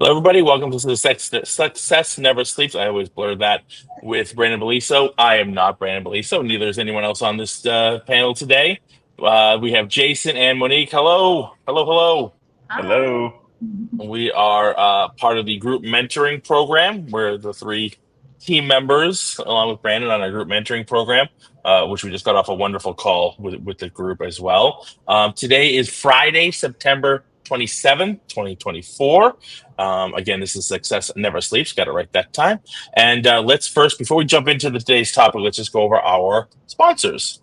Hello, everybody. Welcome to the Success Never Sleeps. I always blur that with Brandon Beliso. I am not Brandon Beliso. Neither is anyone else on this panel today. We have Jason and Monique. Hello. Hello, hello. Hi. Hello. We are part of the group mentoring program. We're the three team members, along with Brandon, on our group mentoring program, which we just got off a wonderful call with the group as well. Today is Friday, September 27th, 2024. Again, this is Success Never Sleeps. Got it right that time. And let's first, before we jump into today's topic, let's just go over our sponsors.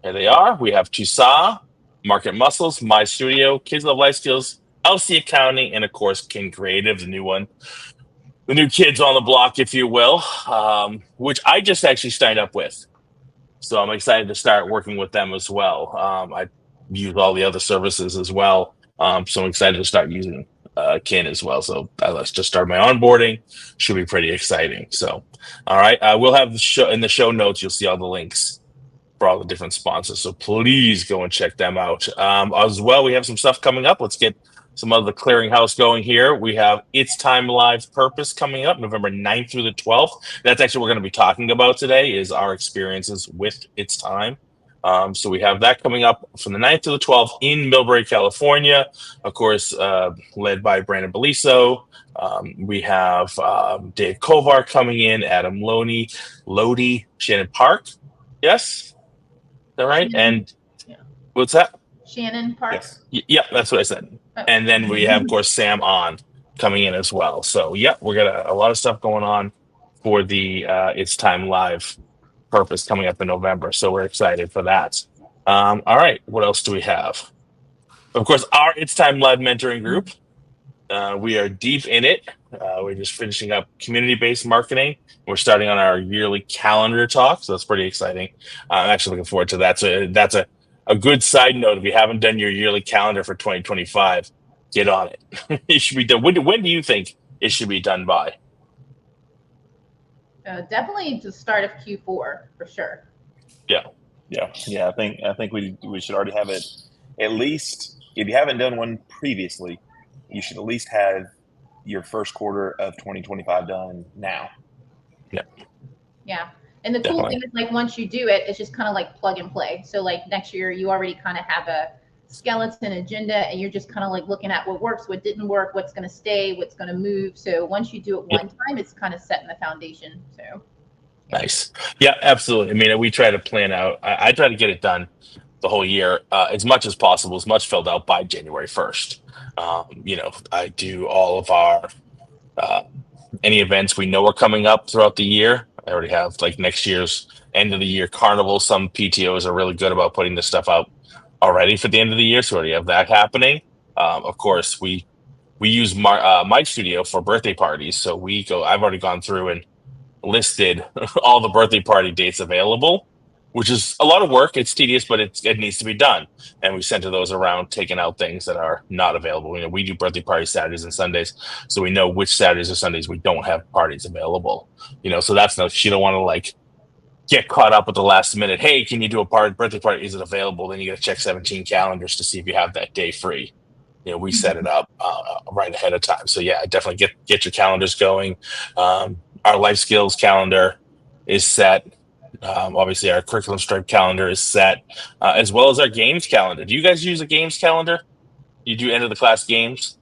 Here they are. We have Tusa, Market Muscles, My Studio, Kids Love Life Skills, LC Accounting, and of course, King Creative, the new one, the new kids on the block, if you will, which I just actually signed up with. So I'm excited to start working with them as well. I use all the other services as well. So I'm excited to start using Kin as well. So let's just start my onboarding. Should be pretty exciting. So, all right, we'll have the show in the show notes. You'll see all the links for all the different sponsors. So please go and check them out. As well, we have some stuff coming up. Let's get some of the clearinghouse going here. We have It's Time Live Purpose coming up November 9th through the 12th. That's actually what we're going to be talking about today is our experiences with It's Time. So we have that coming up from the 9th to the 12th in Millbrae, California. Of course, led by Brandon Beliso. We have Dave Kovar coming in, Adam Lodi, Shannon Park. Yes? That right? Shannon. And Yeah. what's that? Shannon Park. Yes. Yeah, that's what I said. Oh. And then we have, of course, Sam on coming in as well. So yeah, we're got a lot of stuff going on for the It's Time Live Purpose coming up in November. So we're excited for that. All right, what else do we have? Of course, our It's Time Live mentoring group. We are deep in it. We're just finishing up community-based marketing. We're starting on our yearly calendar talk, so that's pretty exciting. I'm actually looking forward to that. So that's a good side note. If you haven't done your yearly calendar for 2025, get on it. It should be done. When do you think it should be done by? Definitely the start of Q4 for sure. Yeah. I think we should already have it. At least if you haven't done one previously, you should at least have your first quarter of 2025 done now. Yeah. And the cool thing is like once you do it, it's just kind of like plug and play. So like next year you already kind of have a skeleton agenda and you're just kind of like looking at what works, what didn't work, what's going to stay, what's going to move. So once you do it one time, it's kind of setting the foundation. So Nice. Yeah, absolutely. I mean, we try to plan out. I try to get it done the whole year as much as possible, as much filled out by January 1st. I do all of our any events we know are coming up throughout the year. I already have like next year's end of the year carnival. Some PTOs are really good about putting this stuff out already for the end of the year, so we already have that happening. Of course, we use my studio for birthday parties, so we go. I've already gone through and listed all the birthday party dates available, which is a lot of work. It's tedious, but it needs to be done. And we center those around, taking out things that are not available. We do birthday parties Saturdays and Sundays, so we know which Saturdays or Sundays we don't have parties available. So that's no. You don't want to like get caught up at the last minute. Hey, can you do a birthday party? Is it available? Then you got to check 17 calendars to see if you have that day free. We set it up right ahead of time. So yeah, definitely get your calendars going. Our life skills calendar is set. Obviously, our curriculum stripe calendar is set, as well as our games calendar. Do you guys use a games calendar? You do end of the class games?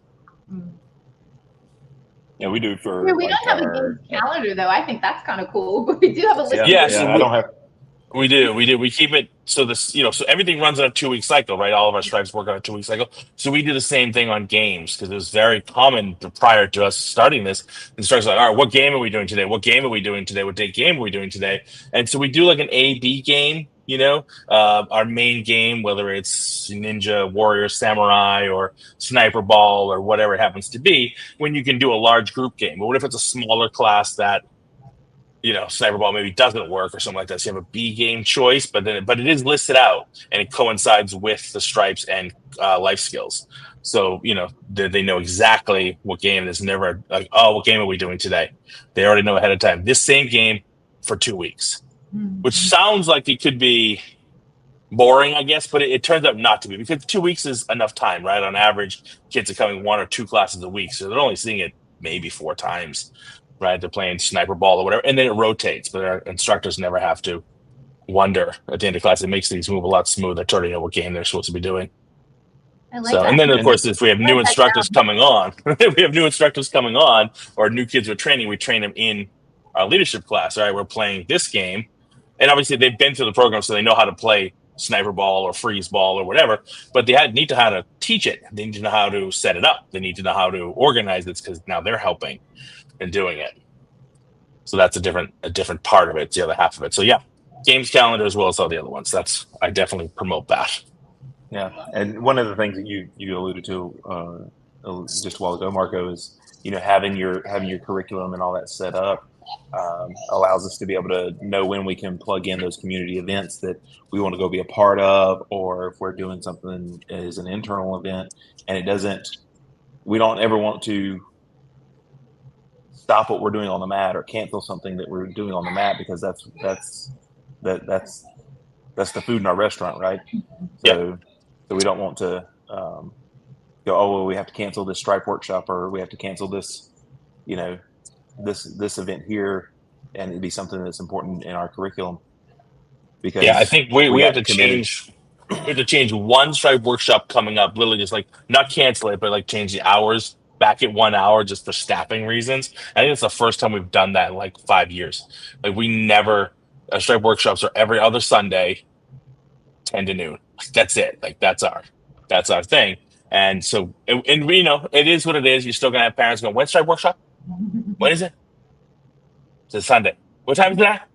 Yeah, we do for. we don't have a games calendar though. I think that's kind of cool, but we do have a list. I don't have. We do. We keep it so this, so everything runs on a 2-week cycle, right? All of our stripes work on a 2-week cycle. So we do the same thing on games because it was very common prior to us starting this. And stripes like, all right, what game are we doing today? What game are we doing today? What day game are we doing today? And so we do like an A/B game. Our main game, whether it's Ninja Warrior Samurai or Sniper Ball or whatever it happens to be, when you can do a large group game. But what if it's a smaller class that Sniper Ball maybe doesn't work or something like that. So you have a B game choice, but it is listed out and it coincides with the stripes and life skills. So, they know exactly what game it is. Never like, oh, what game are we doing today? They already know ahead of time. This same game for 2 weeks, which sounds like it could be boring, I guess, but it turns out not to be, because 2 weeks is enough time, right? On average, kids are coming 1 or 2 classes a week, so they're only seeing it maybe 4 times, right? They're playing sniper ball or whatever, and then it rotates, but our instructors never have to wonder at the end of class. It makes things move a lot smoother. They already know what game they're supposed to be doing. I like So, that. and then of And course, if we have I new like that instructors sound. coming on, if we have new instructors coming on, or new kids we're training, we train them in our leadership class. Right, we're playing this game, and obviously they've been through the program, so they know how to play sniper ball or freeze ball or whatever. But they need to know how to teach it. They need to know how to set it up. They need to know how to organize it, because now they're helping and doing it. So that's a different part of it. It's the other half of it. So yeah, games calendar as well as all the other ones. I definitely promote that. Yeah, and one of the things that you alluded to just a while ago, Marco, is having your curriculum and all that set up allows us to be able to know when we can plug in those community events that we want to go be a part of, or if we're doing something as an internal event, and we don't ever want to stop what we're doing on the mat or cancel something that we're doing on the mat, because that's the food in our restaurant, right? So we don't want to go, oh, well, we have to cancel this stripe workshop, or we have to cancel this, this event here, and it'd be something that's important in our curriculum, because Yeah, I think we have got to committed. change. We have to change one stripe workshop coming up. Literally, just like not cancel it, but like change the hours back at 1 hour just for staffing reasons. I think it's the first time we've done that in like 5 years. Like we never stripe workshops are every other Sunday, 10 to noon. That's it. Like that's our thing. And so, and we it is what it is. You're still gonna have parents going, "When's stripe workshop? When is it?" It's Sunday. What time is it at?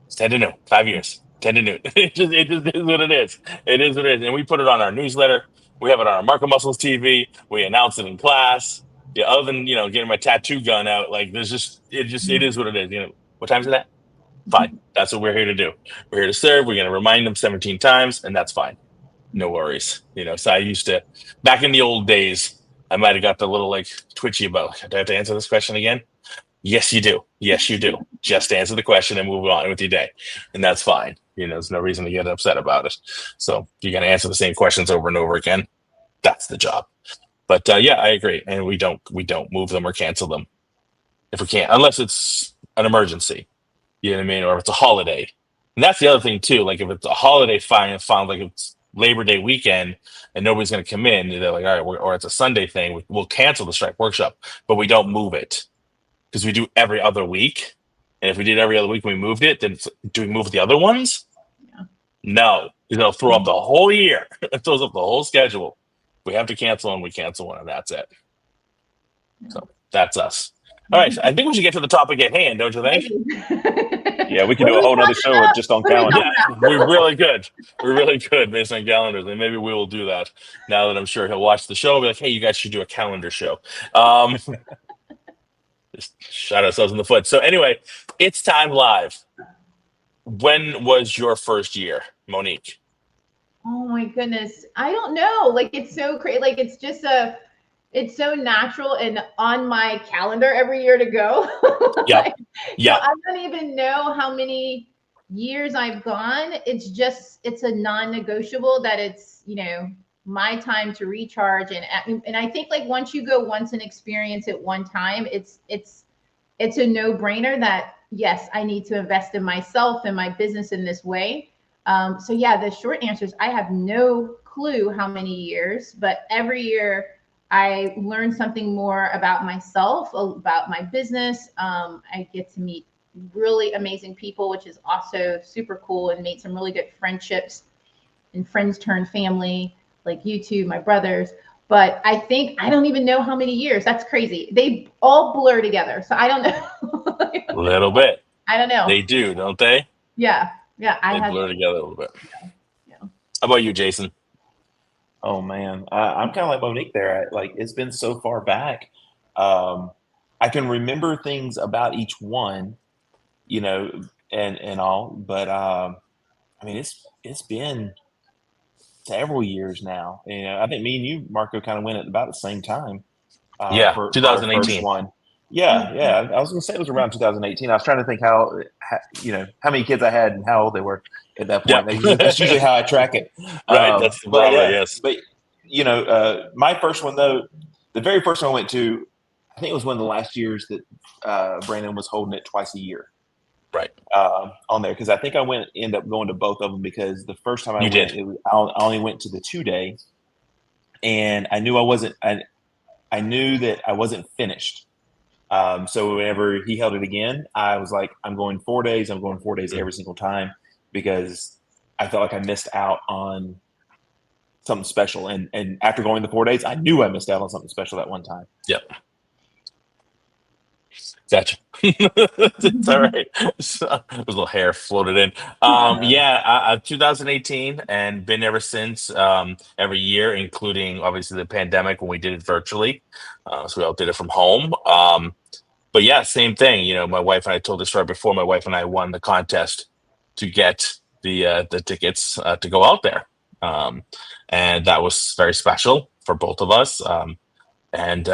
It's 10 to noon. 5 years. 10 to noon. It just is what it is. It is what it is. And we put it on our newsletter. We have it on our Marco Muscles TV. We announce it in class. Yeah, other than getting my tattoo gun out, like it is what it is. What time is it at? Fine. That's what we're here to do. We're here to serve. We're gonna remind them 17 times, and that's fine. No worries. So I used to, back in the old days, I might have got the little like twitchy about, do I have to answer this question again? Yes, you do. Yes, you do. Just answer the question and move on with your day. And that's fine. There's no reason to get upset about it. So if you're going to answer the same questions over and over again, that's the job. But yeah, I agree. And we don't move them or cancel them if we can't, unless it's an emergency. You know what I mean? Or if it's a holiday. And that's the other thing too. Like if it's a holiday, fine, like it's Labor Day weekend and nobody's going to come in, they're like, all right, or it's a Sunday thing, we'll cancel the strike workshop, but we don't move it, because we do every other week. And if we did every other week and we moved it, then do we move the other ones? Yeah. No, because it'll throw up the whole year. It throws up the whole schedule. We have to cancel one, we cancel one, and that's it. So that's us. All right, I think we should get to the topic at hand, don't you think? Yeah, we can do a whole nother show just on calendar. Yeah, we're really good. We're really good based on calendars, and maybe we will do that now that I'm sure he'll watch the show and be like, hey, you guys should do a calendar show. Just shot ourselves in the foot. So anyway, it's time live. When was your first year, Monique? Oh my goodness. I don't know. Like it's so crazy. Like it's so natural and on my calendar every year to go. Yeah. Like, Yeah. So I don't even know how many years I've gone. It's a non-negotiable that it's, my time to recharge. And I think like once you go once and experience it one time, it's a no-brainer that yes, I need to invest in myself and my business in this way. So yeah, the short answer is I have no clue how many years, but every year I learn something more about myself, about my business. I get to meet really amazing people, which is also super cool, and made some really good friendships, and friends turn family, like you two, my brothers. But I think I don't even know how many years. That's crazy. They all blur together. So I don't know. A little bit. I don't know. They do, don't they? Yeah. Yeah. They blur together a little bit. Yeah. How about you, Jason? Oh man, I'm kind of like Monique there. Like it's been so far back. I can remember things about each one, and all, but I mean it's been several years now. I think me and you, Marco, kind of went at about the same time. Yeah, for our 2018. first one. Yeah. I was going to say it was around 2018. I was trying to think how many kids I had and how old they were at that point. Yep. That's usually how I track it. Right. That's the But problem. yeah, Yes. but my first one though, the very first one I went to, I think it was one of the last years that Brandon was holding it twice a year. Right. On there, because I think I end up going to both of them, because the first time I You went, did. I only went to the 2 day, and I knew I knew that I wasn't finished. So whenever he held it again, I was like, I'm going 4 days. I'm going 4 days every single time, because I felt like I missed out on something special. And after going the 4 days, I knew I missed out on something special that one time. Yep. Gotcha. It's all right. So, a little hair floated in. 2018, and been ever since. Every year, including obviously the pandemic when we did it virtually. So we all did it from home. But yeah, same thing. My wife and I told this story before. My wife and I won the contest to get the tickets to go out there, and that was very special for both of us. And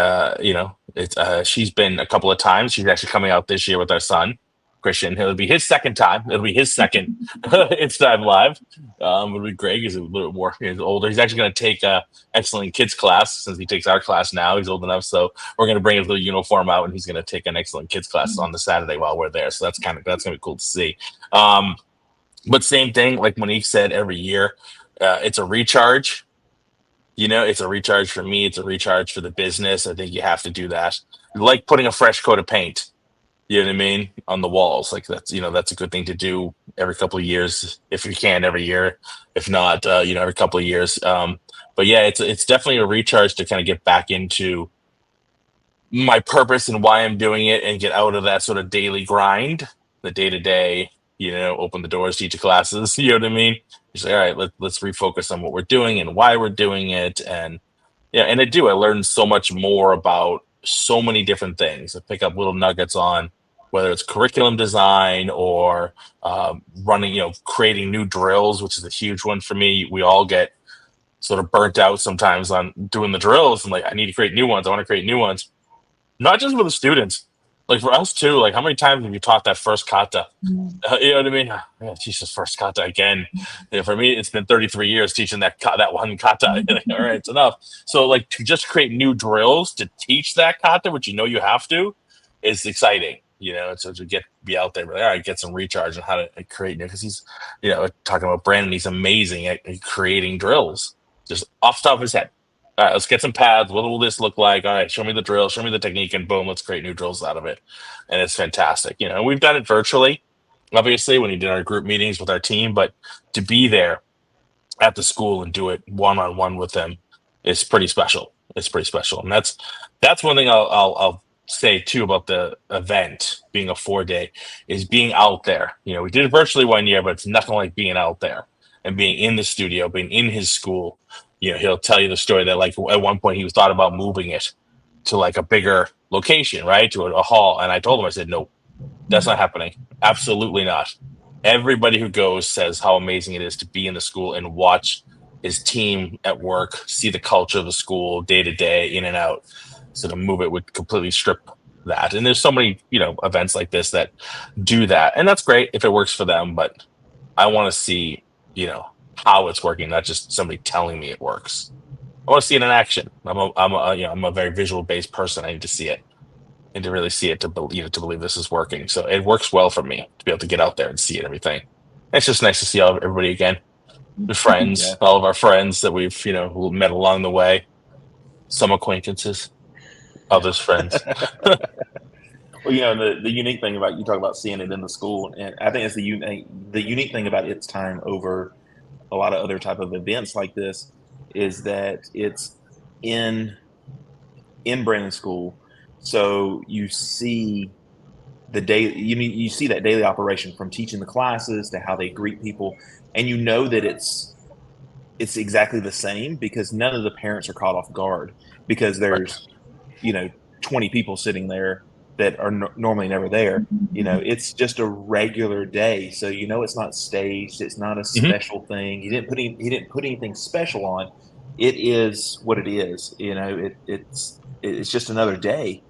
it's she's been a couple of times. She's actually coming out this year with our son Christian. It'll be his second time. It'll be his second Instagram live. It'll be Greg is a little more, he's older. He's actually going to take a excellent kids class, since he takes our class now. He's old enough, so we're going to bring his little uniform out, and he's going to take an excellent kids class on the Saturday while we're there. So that's going to be cool to see. But same thing, like Monique said, every year, it's a recharge. It's a recharge for me. It's a recharge for the business. I think you have to do that. Like putting a fresh coat of paint, you know what I mean, on the walls. Like that's a good thing to do every couple of years, if you can, every year. If not, every couple of years. But yeah, it's definitely a recharge to kind of get back into my purpose and why I'm doing it, and get out of that sort of daily grind, the day to day, open the doors, teach classes, you know what I mean? Just like, all right, let's refocus on what we're doing and why we're doing it. And yeah, and I learn so much more about so many different things. I pick up little nuggets on whether it's curriculum design or running, creating new drills, which is a huge one for me. We all get sort of burnt out sometimes on doing the drills, and like, I need to create new ones. I want to create new ones, not just for the students, like for us too. Like, how many times have you taught that first kata? You know what I mean? Oh, Jesus, first kata again. Yeah, for me, it's been 33 years teaching that one kata. All right, it's enough. So, like, to just create new drills to teach that kata, which you have to, is exciting. So to be out there, all right, get some recharge on how to create new. Because he's, talking about Brandon, he's amazing at creating drills, just off the top of his head. All right, let's get some pads. What will this look like? All right, show me the drill, show me the technique, and boom, let's create new drills out of it. And it's fantastic. We've done it virtually, obviously, when we did our group meetings with our team, but to be there at the school and do it one-on-one with them is pretty special. It's pretty special. And that's one thing I'll say too about the event being a 4-day is being out there. We did it virtually one year, but it's nothing like being out there and being in the studio, being in his school. He'll tell you the story that, like, at one point he thought about moving it to like a bigger location, right? To a hall. And I told him, I said, no, that's not happening. Absolutely not. Everybody who goes says how amazing it is to be in the school and watch his team at work, see the culture of the school day to day, in and out. So to move it would completely strip that. And there's so many, events like this that do that. And that's great if it works for them. But I want to see, how it's working, not just somebody telling me it works. I want to see it in action. I'm a very visual based person. I need to see it, and to really see it to believe this is working. So it works well for me to be able to get out there and see it, everything. It's just nice to see everybody again, the friends, Yeah. all of our friends that we've who met along the way, some acquaintances, others friends. Well, the unique thing about, you talk about seeing it in the school, and I think it's the unique thing about its time over a lot of other type of events like this, is that it's in Brandon School, so you see you see that daily operation, from teaching the classes to how they greet people, and that it's exactly the same, because none of the parents are caught off guard, because there's 20 people sitting there that are normally never there. It's just a regular day, so it's not staged. It's not a special thing. He didn't put anything special on. It is what it is. It's just another day.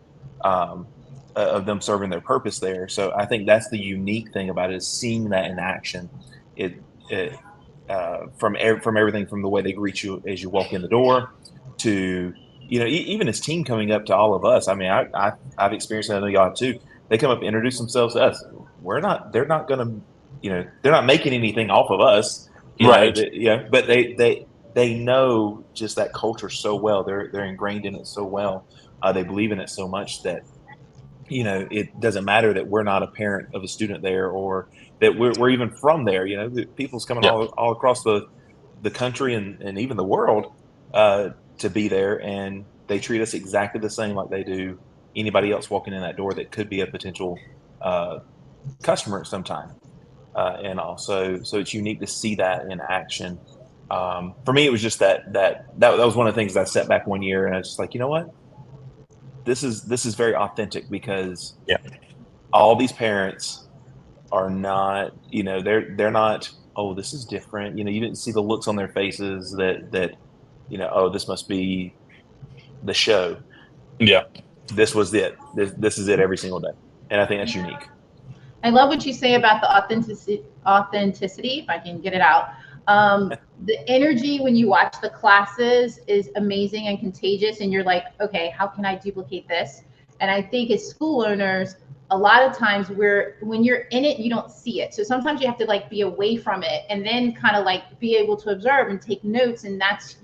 of them serving their purpose there. So I think that's the unique thing about it, is seeing that in action. It from everything from the way they greet you as you walk in the door to, even his team coming up to all of us. I mean, I've experienced that. I know y'all have too. They come up and introduce themselves to us. They're not going to, they're not making anything off of us, Right. but they know just that culture so well. They're ingrained in it so well. They believe in it so much that, it doesn't matter that we're not a parent of a student there, or that we're even from there. The people's coming Yeah. all across the country and even the world to be there, and they treat us exactly the same like they do anybody else walking in that door that could be a potential customer at some time. And also, so it's unique to see that in action. For me, it was just that was one of the things that I set back one year, and I was just like, you know what? This is very authentic, because Yeah. all these parents are not, they're not, oh, this is different. You didn't see the looks on their faces that, oh, this must be the show. Yeah. This was it. This is it every single day. And I think that's unique. I love what you say about the authenticity, if I can get it out. The energy when you watch the classes is amazing and contagious, and you're like, okay, how can I duplicate this? And I think as school owners, a lot of times when you're in it, you don't see it. So sometimes you have to like be away from it and then kind of like be able to observe and take notes. And that's,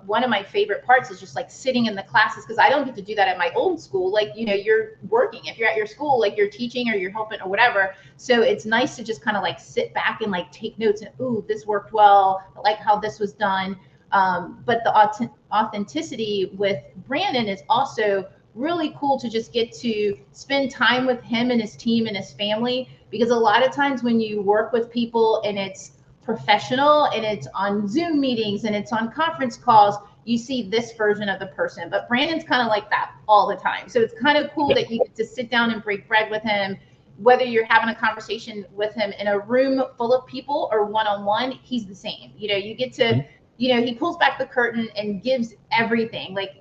one of my favorite parts is just like sitting in the classes, because I don't get to do that at my old school. Like, you're working. If you're at your school, like you're teaching or you're helping or whatever. So it's nice to just kind of like sit back and like take notes and, ooh, this worked well. I like how this was done. But the authenticity with Brandon is also really cool, to just get to spend time with him and his team and his family. Because a lot of times when you work with people and it's professional and it's on Zoom meetings and it's on conference calls, you see this version of the person. But Brandon's kind of like that all the time. So it's kind of cool that you get to sit down and break bread with him, whether you're having a conversation with him in a room full of people or one-on-one. He's the same. You get to, he pulls back the curtain and gives everything. Like,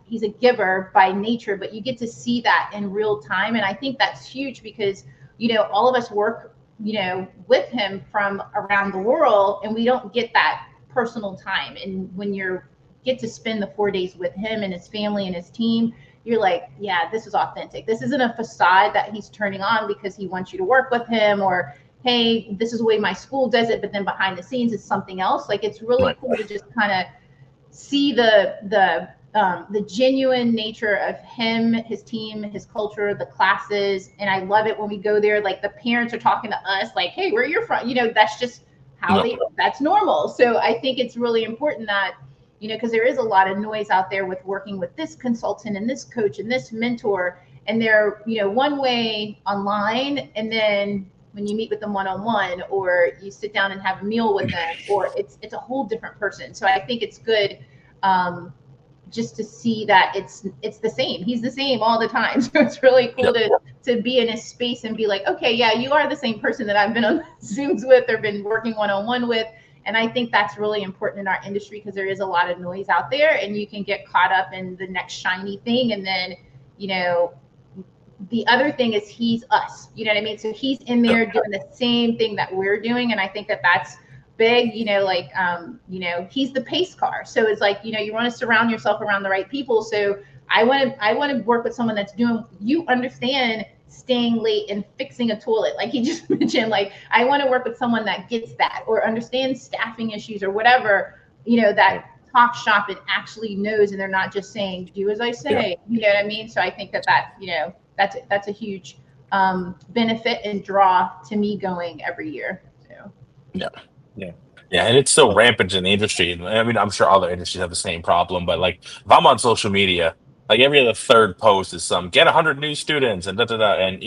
he's a giver by nature, but you get to see that in real time. And I think that's huge, because, all of us work with him from around the world, and we don't get that personal time. And when you get to spend the 4 days with him and his family and his team, you're like, yeah, this is authentic. This isn't a facade that he's turning on because he wants you to work with him, or, hey, this is the way my school does it, but then behind the scenes it's something else. Like, it's really cool to just kind of see the genuine nature of him, his team, his culture, the classes. And I love it when we go there, like the parents are talking to us like, hey, where you're from, that's just how that's normal. So I think it's really important that, because there is a lot of noise out there with working with this consultant and this coach and this mentor, and they're, one way online, and then when you meet with them one-on-one, or you sit down and have a meal with them, or it's a whole different person. So I think it's good, just to see that it's the same. He's the same all the time. So it's really cool to be in his space and be like, okay, yeah, you are the same person that I've been on Zooms with or been working one-on-one with. And I think that's really important in our industry, because there is a lot of noise out there, and you can get caught up in the next shiny thing. And then, the other thing is he's us, you know what I mean? So he's in there doing the same thing that we're doing. And I think that that's big, he's the pace car. So it's like, you want to surround yourself around the right people. So I want to work with someone that's you understand staying late and fixing a toilet. Like he just mentioned, like, I want to work with someone that gets that, or understands staffing issues or whatever, that talk shop and actually knows, and they're not just saying, do as I say, you know what I mean? So I think that, that's a huge benefit and draw to me going every year. So. Yeah, and it's still rampant in the industry. I mean, I'm sure other industries have the same problem, but like if I'm on social media, like every other third post is some get 100 new students and da da da. And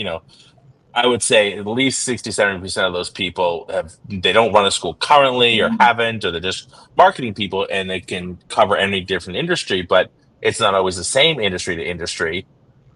I would say at least 60-70% of those people they don't run a school currently, or haven't, or they're just marketing people, and they can cover any different industry, but it's not always the same industry to industry.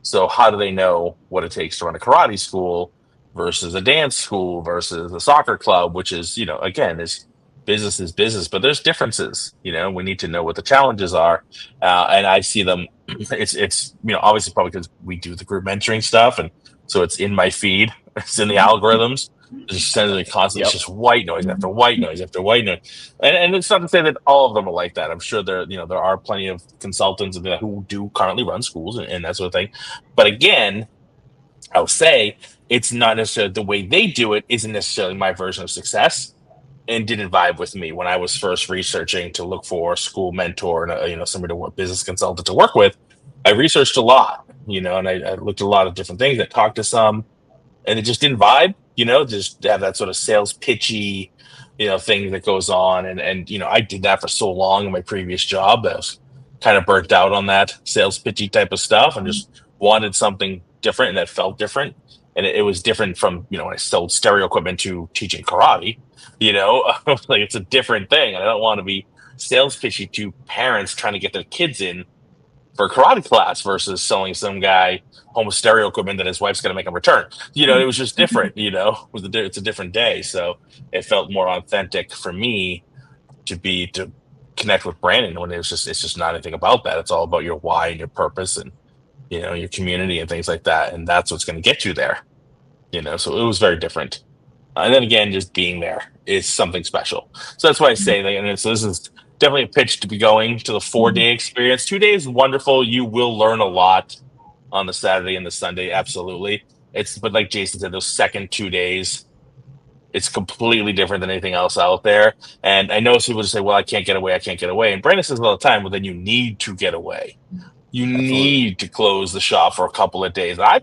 So how do they know what it takes to run a karate school versus a dance school versus a soccer club, which is, again, is business, but there's differences. We need to know what the challenges are. And I see them it's obviously probably because we do the group mentoring stuff, and so it's in my feed, it's in the algorithms. It just sends me constantly. It's Yep. just white noise after white noise after white noise, and it's not to say that all of them are like that. I'm sure there are plenty of consultants who do currently run schools and that sort of thing. But again, I'll say it's not necessarily the way they do it isn't necessarily my version of success, and didn't vibe with me when I was first researching to look for a school mentor and somebody to work, business consultant to work with. I researched a lot, and I looked at a lot of different things. I talked to some, and it just didn't vibe. Just have that sort of sales pitchy, thing that goes on, and I did that for so long in my previous job that I was kind of burnt out on that sales pitchy type of stuff, and just wanted something different and that felt different. And it was different from when I sold stereo equipment to teaching karate. Like it's a different thing, and I don't want to be sales pitchy to parents trying to get their kids in for a karate class versus selling some guy home with stereo equipment that his wife's going to make him return. It was just different. It's a different day, so it felt more authentic for me to connect with Brandon when it's just not anything about that. It's all about your why and your purpose and your community and things like that, and that's what's going to get you there. So it was very different. And then again, just being there is something special. So that's why I say, so this is definitely a pitch to be going to the 4-day experience. 2 days, wonderful. You will learn a lot on the Saturday and the Sunday. Absolutely. But like Jason said, those second 2 days, it's completely different than anything else out there. And I know some people just say, well, I can't get away. I can't get away. And Brandon says all the time, well, then you need to get away. You Absolutely. need to close the shop for a couple of days. I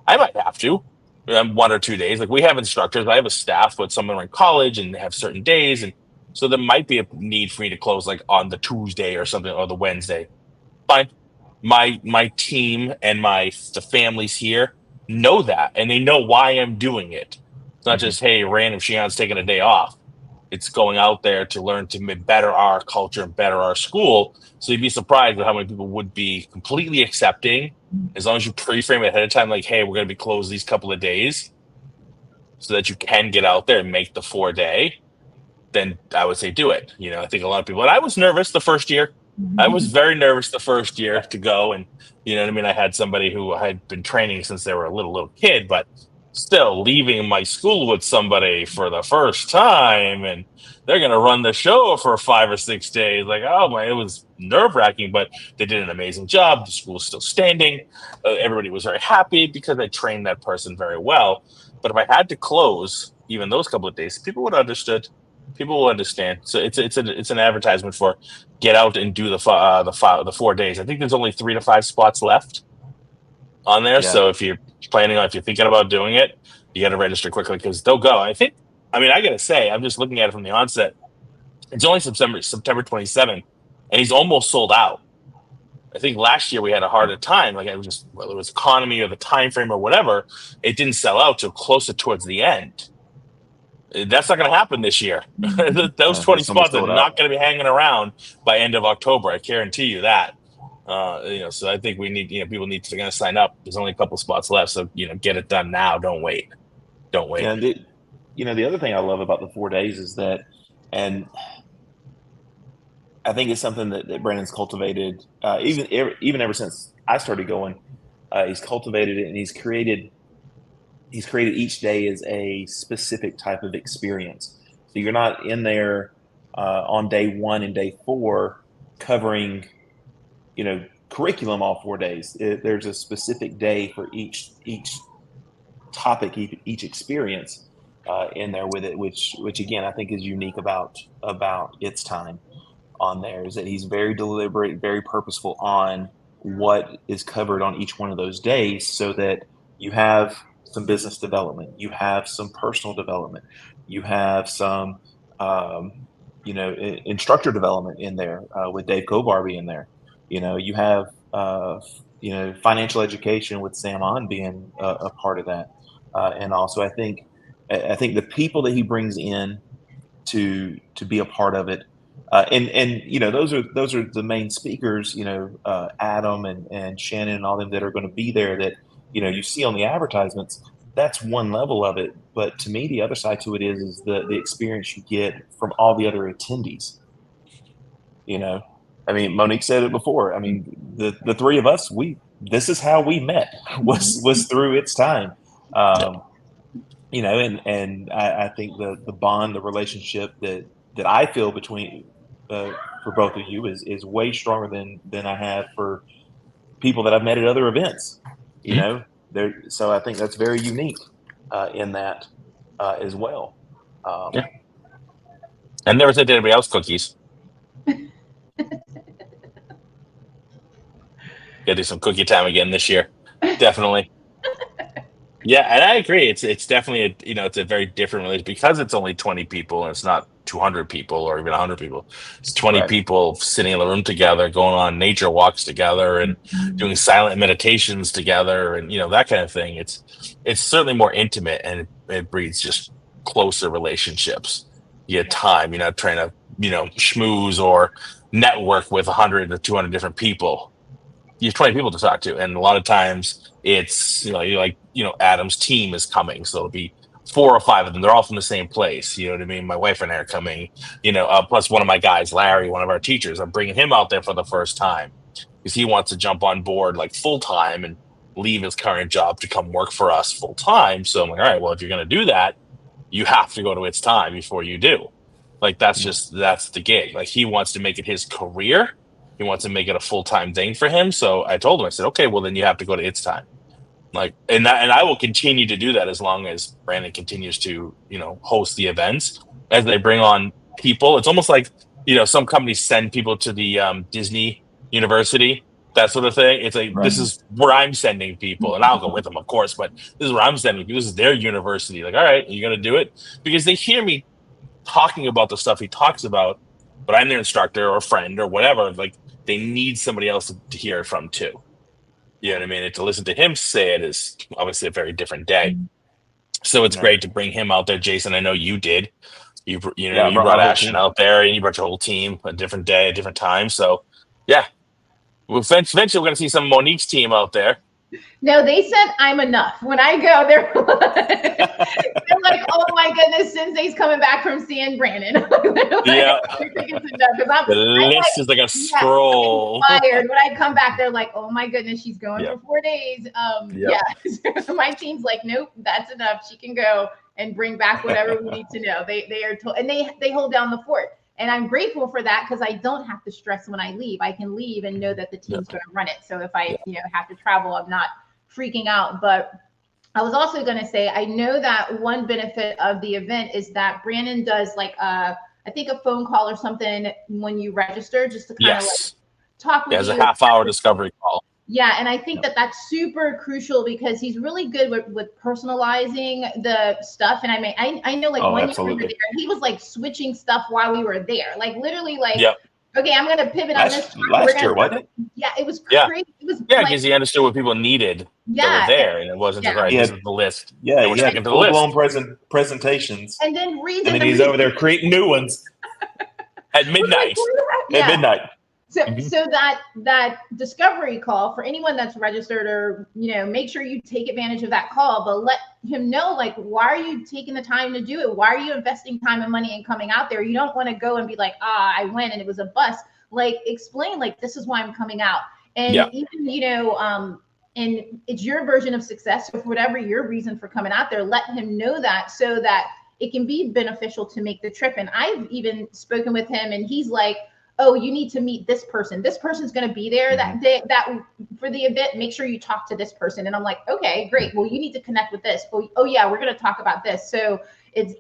might have to. 1 or 2 days. Like we have instructors, I have a staff, but some are in college and have certain days, and so there might be a need for me to close like on the Tuesday or something or the Wednesday. Fine. My team and the families here know that, and they know why I'm doing it. It's not just hey, random Shion's taking a day off. It's going out there to learn to better our culture and better our school. So you'd be surprised at how many people would be completely accepting as long as you pre-frame it ahead of time, like, hey, we're going to be closed these couple of days so that you can get out there and make the 4-day, then I would say do it. I think a lot of people, and I was nervous the first year. I was very nervous the first year to go. And you know what I mean? I had somebody who had been training since they were a little kid, but still leaving my school with somebody for the first time and they're going to run the show for 5 or 6 days. Like, oh my, it was nerve wracking, but they did an amazing job. The school is still standing. Everybody was very happy because I trained that person very well. But if I had to close even those couple of days, people would have understood. People will understand. So it's an advertisement for get out and do the 4 days. I think there's only 3 to 5 spots left on there. Yeah. So if you're thinking about doing it, you got to register quickly because they'll go. I got to say, I'm just looking at it from the onset. It's only September 27th, and he's almost sold out. I think last year we had a harder time. Like whether it was economy or the time frame or whatever, it didn't sell out till closer towards the end. That's not going to happen this year. Those 20 spots are not going to be hanging around by end of October. I guarantee you that. So I think we need, people need to sign up. There's only a couple spots left, so get it done now. Don't wait. Yeah, the other thing I love about the 4 days is that, and I think it's something that Brandon's cultivated, even ever since I started going. He's cultivated it, and he's created each day as a specific type of experience. So you're not in there on day 1 and day 4 covering, curriculum all 4 days. There's a specific day for each topic, each experience in there with it, which again I think is unique about its time on there, is that he's very deliberate, very purposeful on what is covered on each one of those days, so that you have some business development, you have some personal development, you have some instructor development in there with Dave Cobarby in there. You have financial education with Sam On being a part of that, and also I think the people that he brings in to be a part of it, and those are the main speakers, Adam and Shannon and all them that are going to be there that you see on the advertisements. That's one level of it, but to me the other side to it is the experience you get from all the other attendees. Monique said it before. the three of us, this is how we met was through It's Time. And I think the bond, the relationship that I feel between for both of you is way stronger than I have for people that I've met at other events. So I think that's very unique in that as well. Yeah. And never said to anybody else cookies. Gotta do some cookie time again this year. Definitely. Yeah, and I agree. It's definitely it's a very different relationship because it's only 20 people and it's not 200 people or even 100 people. It's 20 Right. people sitting in the room together, going on nature walks together, and doing silent meditations together, and that kind of thing. It's certainly more intimate, and it breeds just closer relationships. You get time. You're not trying to schmooze or network with 100 or 200 different people. You have 20 people to talk to, and a lot of times it's Adam's team is coming, so it'll be 4 or 5 of them. They're all from the same place. You know what I mean? My wife and I are coming. Plus one of my guys, Larry, one of our teachers. I'm bringing him out there for the first time because he wants to jump on board like full time and leave his current job to come work for us full time. So I'm like, all right, well, if you're going to do that, you have to go to It's Time before you do. Like that's the gig. Like he wants to make it his career. He wants to make it a full-time thing for him. So I told him, I said, okay, well then you have to go to It's Time. Like, and I will continue to do that as long as Brandon continues to, host the events as they bring on people. It's almost like, some companies send people to the Disney University, that sort of thing. It's like, This is where I'm sending people, and I'll go with them, of course, but this is where I'm sending people. This is their university. Like, all right, are you going to do it? Because they hear me talking about the stuff he talks about, but I'm their instructor or friend or whatever. Like, they need somebody else to hear it from too. You know what I mean? And to listen to him say it is obviously a very different day. So it's great to bring him out there, Jason. I know you did. You brought Ashton out there, and you brought your whole team a different day, a different time. So yeah, eventually we're going to see some Monique's team out there. No, they said I'm enough. When I go, they're like, oh my goodness, Sensei's coming back from seeing Brandon. Yeah. The list is like a scroll. Fired. When I come back, they're like, oh my goodness, she's going for 4 days. So my team's like, nope, that's enough. She can go and bring back whatever we need to know. They are told, and they hold down the fort. And I'm grateful for that because I don't have to stress when I leave. I can leave and know that the team's going to run it. So if I, have to travel, I'm not freaking out. But I was also going to say, I know that one benefit of the event is that Brandon does like I think a phone call or something when you register, just to kind of like talk with you. There's a half-hour discovery call. Yeah, and I think that that's super crucial because he's really good with personalizing the stuff. And I know like one year we were there, he was like switching stuff while we were there, like literally like, okay, I'm gonna pivot on this. Last year, wasn't it? Yeah, it was crazy. It was because he understood what people needed. That were there, and it wasn't just this is the list. Yeah, he had full-blown presentations, and then he's over there creating new ones at midnight. At midnight. So that discovery call for anyone that's registered, or make sure you take advantage of that call, but let him know, like, why are you taking the time to do it? Why are you investing time and money and coming out there? You don't want to go and be like, I went and it was a bust. Like, explain, like, this is why I'm coming out. And even and it's your version of success. So for whatever your reason for coming out there, let him know that so that it can be beneficial to make the trip. And I've even spoken with him, and he's like, oh, you need to meet this person. This person's going to be there that day, that for the event. Make sure you talk to this person. And I'm like, okay, great. Well, you need to connect with this. Oh yeah, we're going to talk about this. So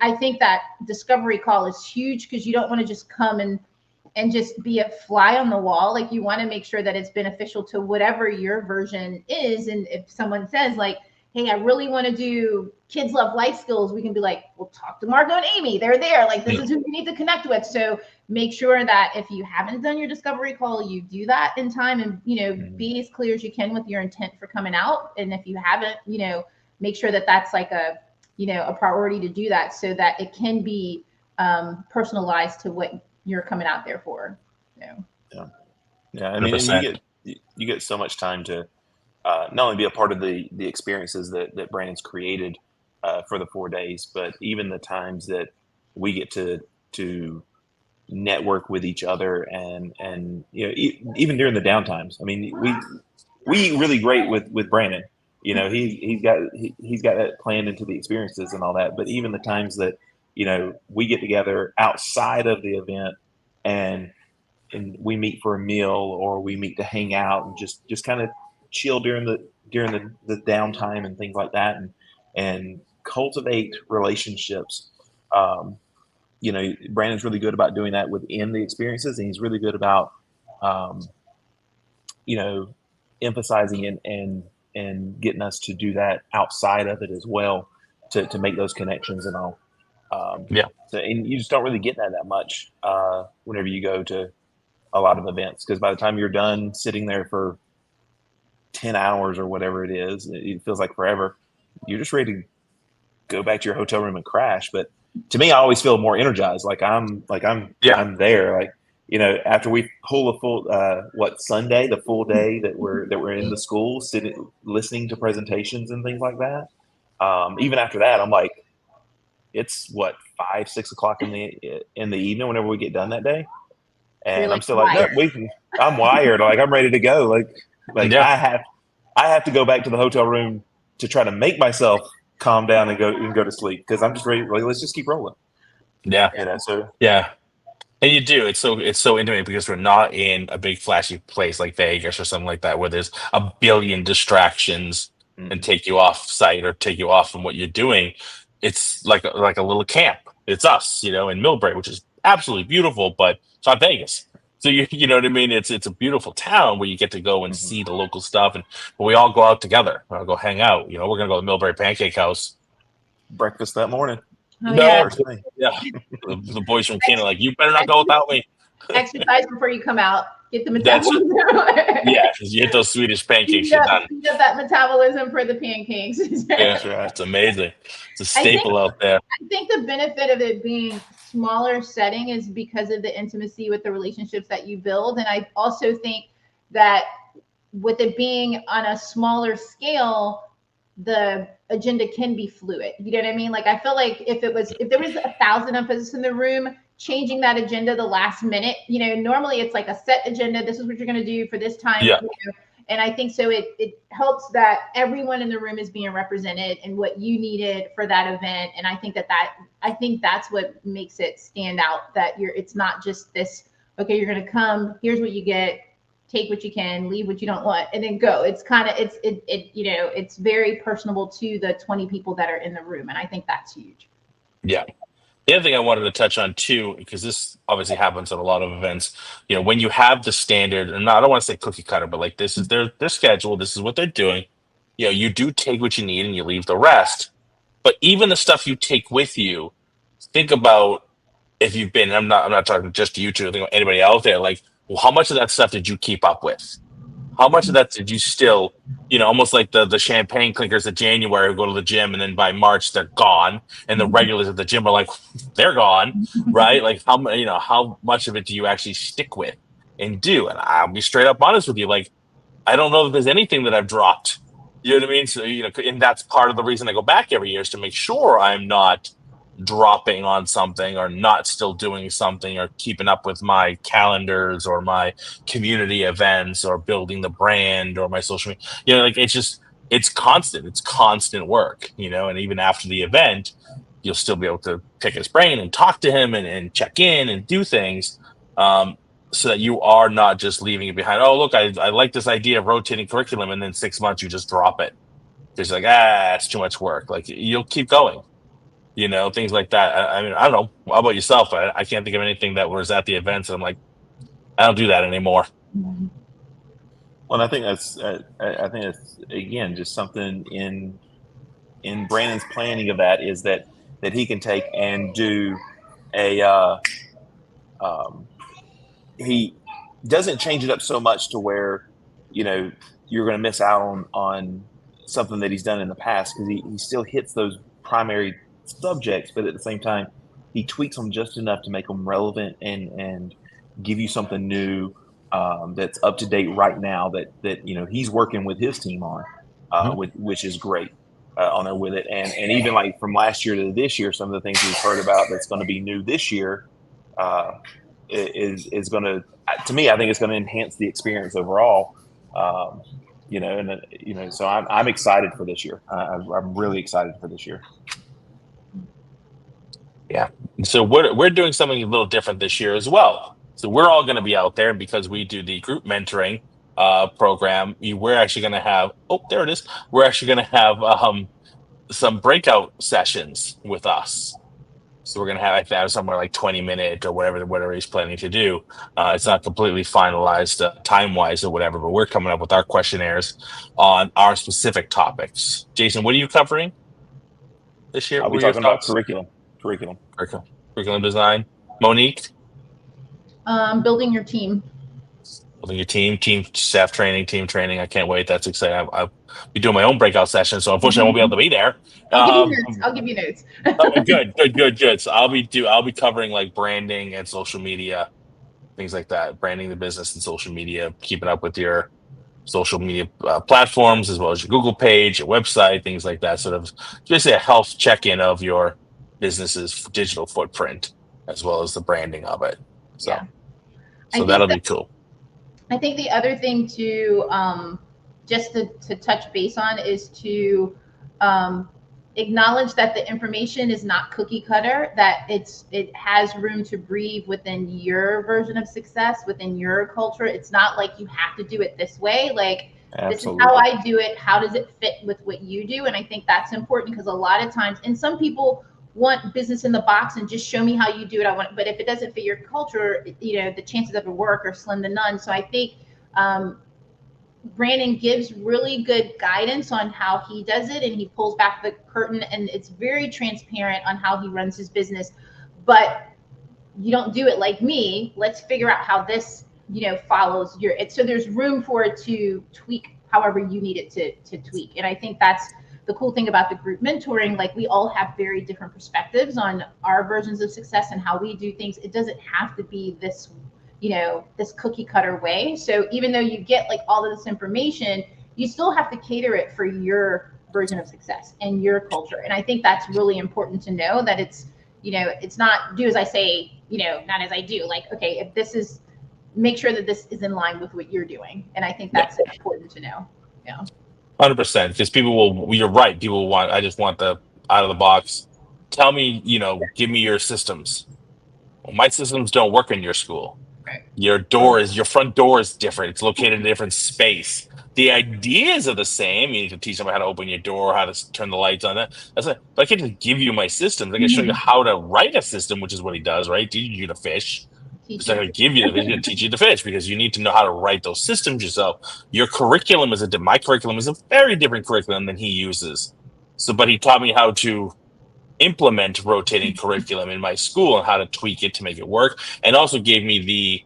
I think that discovery call is huge because you don't want to just come and just be a fly on the wall. Like, you want to make sure that it's beneficial to whatever your version is. And if someone says like, hey, I really want to do Kids Love Life Skills, we can be like, well, talk to Margot and Amy. They're there. Like, this is who you need to connect with. So make sure that if you haven't done your discovery call, you do that in time, and, be as clear as you can with your intent for coming out. And if you haven't, make sure that that's like a priority to do that so that it can be personalized to what you're coming out there for. Yeah. I mean, and you get so much time to not only be a part of the experiences that Brandon's created for the 4 days, but even the times that we get to network with each other, and even during the downtimes. I mean, we eat really great with Brandon. He's got that planned into the experiences and all that. But even the times that we get together outside of the event and we meet for a meal, or we meet to hang out and just kind of chill during the downtime and things like that, and cultivate relationships. Brandon's really good about doing that within the experiences, and he's really good about emphasizing and getting us to do that outside of it as well, to make those connections and all. So, and you just don't really get that much whenever you go to a lot of events, because by the time you're done sitting there for 10 hours or whatever it is, it feels like forever. You're just ready to go back to your hotel room and crash. But to me, I always feel more energized. I'm there. After we pull a full, Sunday, the full day that we're in the school, sitting, listening to presentations and things like that. Even after that, I'm like, it's 5, 6 o'clock in the evening whenever we get done that day. And I'm still like, no, I'm wired. Like, I'm ready to go. I have to go back to the hotel room to try to make myself calm down and go to sleep, because I'm just ready. Let's just keep rolling. Yeah. Yeah. And you do. It's so intimate, because we're not in a big flashy place like Vegas or something like that, where there's a billion distractions and take you off site or take you off from what you're doing. It's like a little camp. It's us, in Millbrae, which is absolutely beautiful, but it's not Vegas. So you know what I mean? It's a beautiful town where you get to go and see the local stuff, but we all go out together. We'll go hang out. We're gonna go to the Millbrae Pancake House. Breakfast that morning. The boys from Canada, like, you better not go without me. Exercise before you come out. Get the metabolism. You hit those Swedish pancakes. You're done. You get that metabolism for the pancakes. That's right. It's amazing. It's a staple out there. I think the benefit of it being smaller setting is because of the intimacy with the relationships that you build. And I also think that with it being on a smaller scale, the agenda can be fluid. You know what I mean? Like, I feel like if there was 1,000 of us in the room, changing that agenda the last minute, normally it's like a set agenda. This is what you're going to do for this time. Yeah. And I think so it helps that everyone in the room is being represented and what you needed for that event. And I think that's what makes it stand out, that it's not just this, okay, you're going to come, here's what you get, take what you can, leave what you don't want, and then go. It's kind of, it's very personable to the 20 people that are in the room. And I think that's huge. Yeah. The other thing I wanted to touch on too, because this obviously happens at a lot of events, when you have the standard, and I don't want to say cookie cutter, but like, this is their schedule, this is what they're doing. You do take what you need and you leave the rest. But even the stuff you take with you, think about, if you've been, I'm not talking just to you two, I think anybody out there, like, well, how much of that stuff did you keep up with? How much of that did you still, almost like the champagne clinkers at January who go to the gym, and then by March they're gone, and the regulars at the gym are like, they're gone, right? Like, how much of it do you actually stick with and do? And I'll be straight up honest with you, like, I don't know if there's anything that I've dropped. You know what I mean? So, and that's part of the reason I go back every year, is to make sure I'm not dropping on something, or not still doing something, or keeping up with my calendars or my community events, or building the brand or my social media. Like, it's constant work, and even after the event, you'll still be able to pick his brain and talk to him and check in and do things, so that you are not just leaving it behind. Oh, look, I like this idea of rotating curriculum, and then 6 months you just drop it. It's like, it's too much work. Like, you'll keep going. Things like that. I mean, I don't know. How about yourself? I can't think of anything that was at the events, and I'm like, I don't do that anymore. Well, I think that's again just something in Brandon's planning of that, is that he can take and do a he doesn't change it up so much to where you're going to miss out on something that he's done in the past, because he still hits those primary subjects, but at the same time he tweaks them just enough to make them relevant and give you something new, that's up to date right now, that he's working with his team on, which is great, on there with it. And even like from last year to this year, some of the things we've heard about that's going to be new this year, is going to me. I think it's going to enhance the experience overall. So I'm excited for this year. I'm really excited for this year. Yeah. So we're doing something a little different this year as well. So we're all going to be out there, and because we do the group mentoring program, we're actually going to have, oh, there it is. We're actually going to have some breakout sessions with us. So we're going to have, I think, somewhere like 20-minute or whatever he's planning to do. It's not completely finalized time wise or whatever, but we're coming up with our questionnaires on our specific topics. Jason, what are you covering this year? I'll What be are your talking about thoughts? curriculum. Curriculum design. Monique, Building your team. building your team staff training, team training. I can't wait. That's exciting. I'll be doing my own breakout session, so unfortunately I won't be able to be there. I'll give you notes. Oh, good. So I'll be covering like branding and social media, things like that, branding the business and social media, keeping up with your social media platforms as well as your Google page, your website, things like that. Sort of just a health check-in of your business's digital footprint as well as the branding of it. So, Yeah. that'll be cool. I think the other thing to just to touch base on is to acknowledge that the information is not cookie cutter, that it has room to breathe within your version of success, within your culture. It's not like you have to do it this way. Like, Absolutely. this is how I do it. How does it fit with what you do? And I think that's important, because a lot of times, and some people want business in the box and just show me how you do it. But if it doesn't fit your culture, the chances of it work are slim to none. So I think Brandon gives really good guidance on how he does it, and he pulls back the curtain, and it's very transparent on how he runs his business. But you don't do it like me. Let's figure out how this, follows your. So there's room for it to tweak however you need it to tweak. And I think that's the cool thing about the group mentoring. Like, we all have very different perspectives on our versions of success and how we do things. It doesn't have to be this this cookie cutter way. So even though you get like all of this information, you still have to cater it for your version of success and your culture. And I think that's really important to know, that it's, it's not do as I say, not as I do. Like, okay, if this is, make sure that this is in line with what you're doing. And I think that's important to know. Yeah. 100%. Because you're right. People want, I just want the out of the box. Tell me, give me your systems. Well, my systems don't work in your school. Right. Your front door is different. It's located in a different space. The ideas are the same. You need to teach them how to open your door, how to turn the lights on. That's it. But I can't just give you my systems. I can show you how to write a system, which is what he does, right? Teach you to fish. He's not going to give you the fish. He's going to teach you to fish, because you need to know how to write those systems yourself. Your curriculum my curriculum is a very different curriculum than he uses. So, but he taught me how to implement rotating curriculum in my school and how to tweak it to make it work, and also gave me the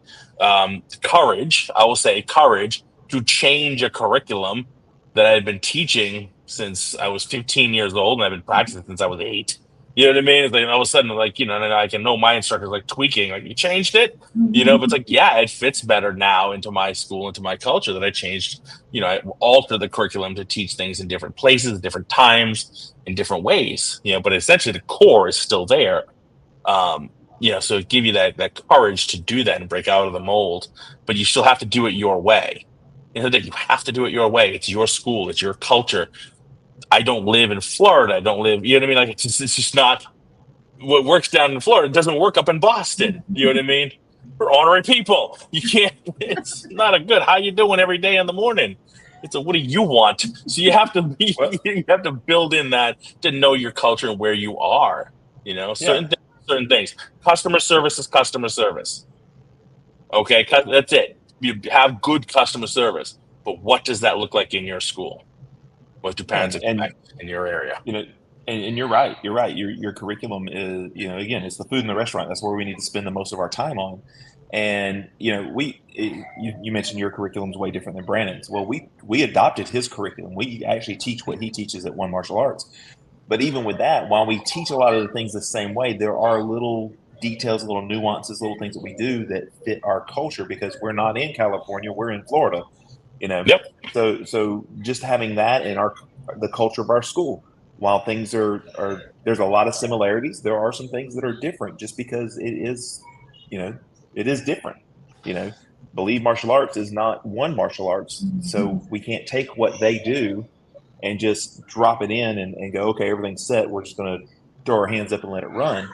courage, I will say courage, to change a curriculum that I had been teaching since I was 15 years old, and I've been practicing since I was 8. You know what I mean? It's like all of a sudden, like, and I can know my instructor's like tweaking, like, you changed it, but it's like, yeah, it fits better now into my school, into my culture, that I changed, I altered the curriculum to teach things in different places, different times, in different ways, but essentially the core is still there. So it give you that courage to do that and break out of the mold, but you still have to do it your way. You have to do it your way. It's your school, it's your culture. I don't live in Florida. I don't live, you know what I mean? Like, it's just not what works down in Florida. It doesn't work up in Boston. You know what I mean? We're honoring people. You can't, it's not a good, how you doing every day in the morning? It's a, what do you want? So you have to you have to build in that, to know your culture and where you are, certain things. Customer service is customer service. Okay. That's it. You have good customer service, but what does that look like in your school? What do parents expect in your area? And you're right. You're right. Your curriculum is, again, it's the food in the restaurant. That's where we need to spend the most of our time on. And you mentioned your curriculum is way different than Brandon's. Well, we adopted his curriculum. We actually teach what he teaches at One Martial Arts. But even with that, while we teach a lot of the things the same way, there are little details, little nuances, little things that we do that fit our culture, because we're not in California, we're in Florida. Yep. So just having that in the culture of our school, while things are there's a lot of similarities, there are some things that are different, just because it is, it is different. You know, Believe Martial Arts is not one martial arts, so we can't take what they do and just drop it in and go, okay, everything's set. We're just going to throw our hands up and let it run.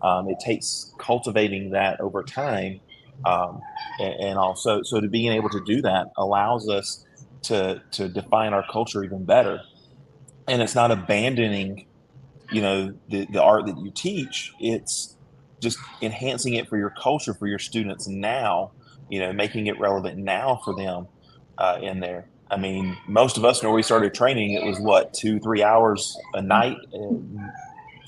It takes cultivating that over time, and also so to being able to do that allows us to define our culture even better. And it's not abandoning, the art that you teach. It's just enhancing it for your culture, for your students now, making it relevant now for them in there. I mean, most of us, when we started training, it was what, 2-3 hours a night,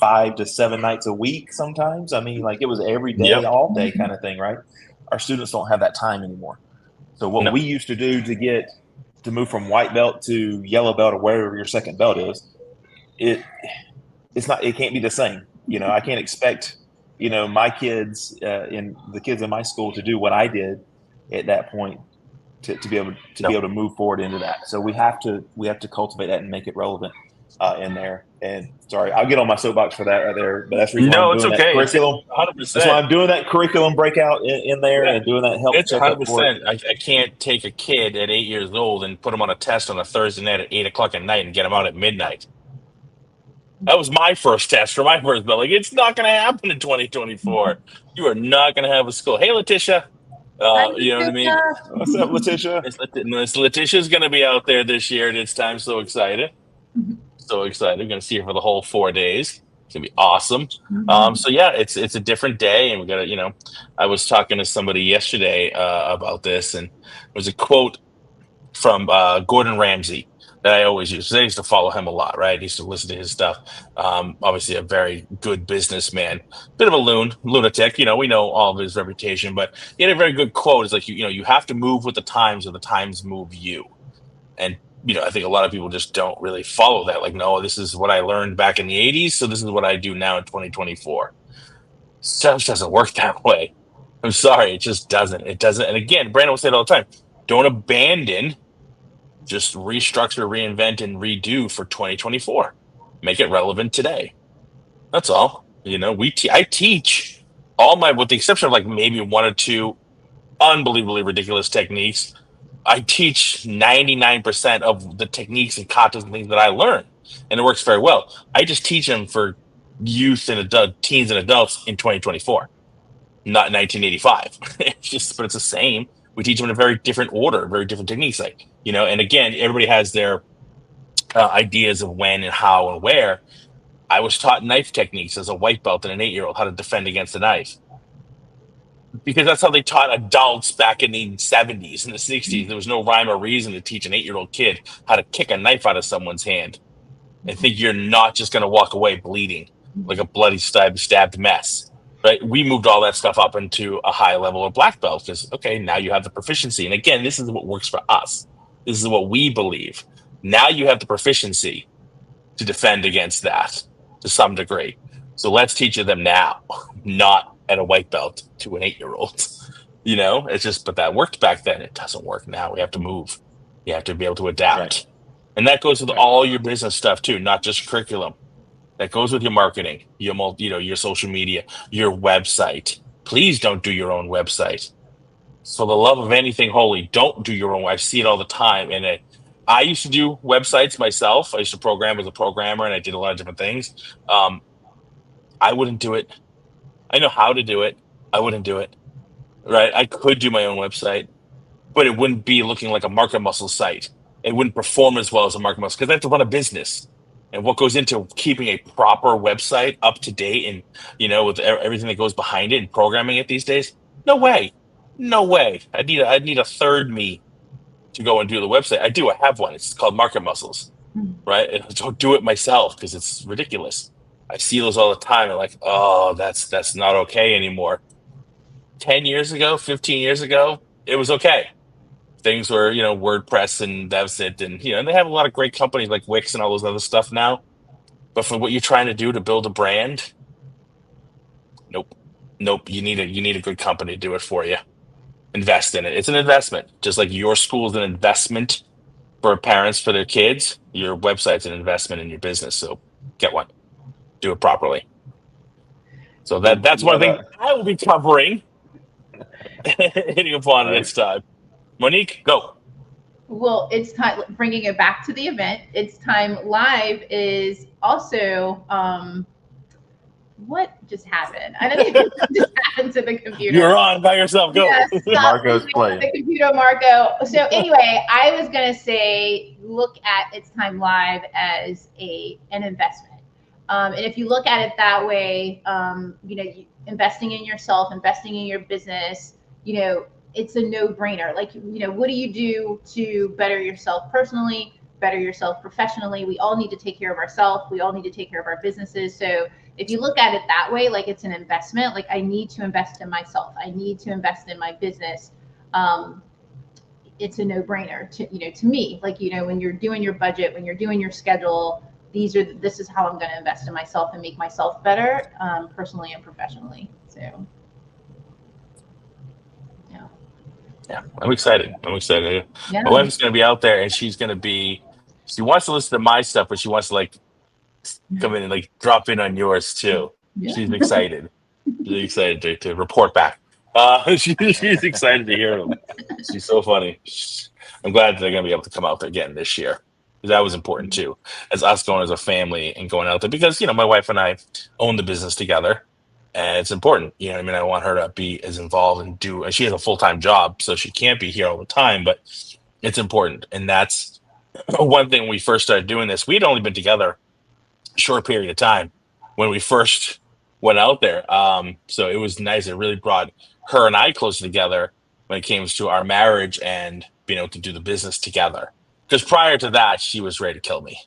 5 to 7 nights a week sometimes. I mean, like, it was every day, Yep. all day kind of thing, right? Our students don't have that time anymore. So what No. we used to do to move from white belt to yellow belt or wherever your second belt is, it can't be the same. I can't expect, my kids and the kids in my school to do what I did at that point to be able to move forward into that. So we have to cultivate that and make it relevant in there. And sorry, I'll get on my soapbox for that right there, but that's the reason why I'm it's doing that okay. curriculum. It's 100%. That's why I'm doing that curriculum breakout in there and doing that help It's checkup for it. 100%. I can't take a kid at 8 years old and put him on a test on a Thursday night at 8 o'clock at night and get him out at midnight. That was my first test for my first belt. Like, it's not going to happen in 2024. You are not going to have a school. Hey, Letitia. You know what I mean? What's up, Letitia? Miss Letitia's going to be out there this year at its time. So excited. So excited. We're going to see her for the whole 4 days. It's going to be awesome. So yeah, it's a different day. And we got to, I was talking to somebody yesterday about this, and there was a quote from Gordon Ramsay that I always use. I used to follow him a lot, right? I used to listen to his stuff. Obviously, a very good businessman, bit of a lunatic. We know all of his reputation, but he had a very good quote. It's like, you have to move with the times, or the times move you. And I think a lot of people just don't really follow that. Like, no, this is what I learned back in the 80s, so this is what I do now in 2024. Stuff doesn't work that way. I'm sorry, it just doesn't. It doesn't. And again, Brandon will say it all the time: don't abandon. Just restructure, reinvent, and redo for 2024. Make it relevant today. That's all. I teach all my, with the exception of like maybe one or two unbelievably ridiculous techniques. I teach 99% of the techniques and concepts and things that I learn, and it works very well. I just teach them for youth and teens and adults in 2024, not 1985. But it's the same. We teach them in a very different order, very different techniques. Like, and again, everybody has their ideas of when and how and where. I was taught knife techniques as a white belt and an 8-year-old, how to defend against a knife, because that's how they taught adults back in the 70s and the 60s. There was no rhyme or reason to teach an 8-year-old kid how to kick a knife out of someone's hand and think you're not just going to walk away bleeding like a bloody stabbed mess. Right? We moved all that stuff up into a high level of black belt because, okay, now you have the proficiency. And again, this is what works for us. This is what we believe. Now you have the proficiency to defend against that to some degree. So let's teach them now, not at a white belt to an 8-year-old. It's just, but that worked back then. It doesn't work now. We have to move. You have to be able to adapt. Right. And that goes with all your business stuff too, not just curriculum. That goes with your marketing, your social media, your website. Please don't do your own website. For the love of anything holy, don't do your own. I see it all the time. And I used to do websites myself. I used to program as a programmer, and I did a lot of different things. I wouldn't do it. I know how to do it. I wouldn't do it. Right? I could do my own website, but it wouldn't be looking like a market muscle site. It wouldn't perform as well as a market muscle because I have to run a business. And what goes into keeping a proper website up to date and, with everything that goes behind it and programming it these days? No way. I'd need a third me to go and do the website. I have one. It's called Market Muscles, right? And I don't do it myself because it's ridiculous. I see those all the time. And like, oh, that's not okay anymore. 10 years ago, 15 years ago, it was okay. Things were, WordPress and that's it. And, and they have a lot of great companies like Wix and all those other stuff now. But for what you're trying to do to build a brand, nope. You need a good company to do it for you. Invest in it. It's an investment. Just like your school is an investment for parents, for their kids, your website's an investment in your business. So get one. Do it properly. So that's one thing I will be covering hitting upon it. It's time. Monique, go. Well, it's time bringing it back to the event. It's time live is also what just happened? I don't even know what just happened to the computer. You're on by yourself. Go. Yeah, stop Marco's playing. the computer, Marco. So anyway, I was gonna say, look at It's Time Live as an investment, and if you look at it that way, investing in yourself, investing in your business, it's a no-brainer. Like, what do you do to better yourself personally, better yourself professionally? We all need to take care of ourselves. We all need to take care of our businesses. So if you look at it that way, like it's an investment, like I need to invest in myself. I need to invest in my business. It's a no-brainer to me. Like, when you're doing your budget, when you're doing your schedule, this is how I'm going to invest in myself and make myself better, personally and professionally. So, yeah. Yeah, I'm excited. Yeah. My wife's going to be out there, and she wants to listen to my stuff, but she wants to like come in and like drop in on yours too. Yeah. She's excited. She's excited to report back. She's excited to hear them. She's so funny. I'm glad they're going to be able to come out there again this year. That was important too, as us going as a family and going out there, because my wife and I own the business together, and it's important. I mean, I want her to be as involved and she has a full-time job, so she can't be here all the time, but it's important. And that's one thing. When we first started doing this, we'd only been together a short period of time when we first went out there. So it was nice. It really brought her and I closer together when it came to our marriage and being able to do the business together. Because prior to that, she was ready to kill me.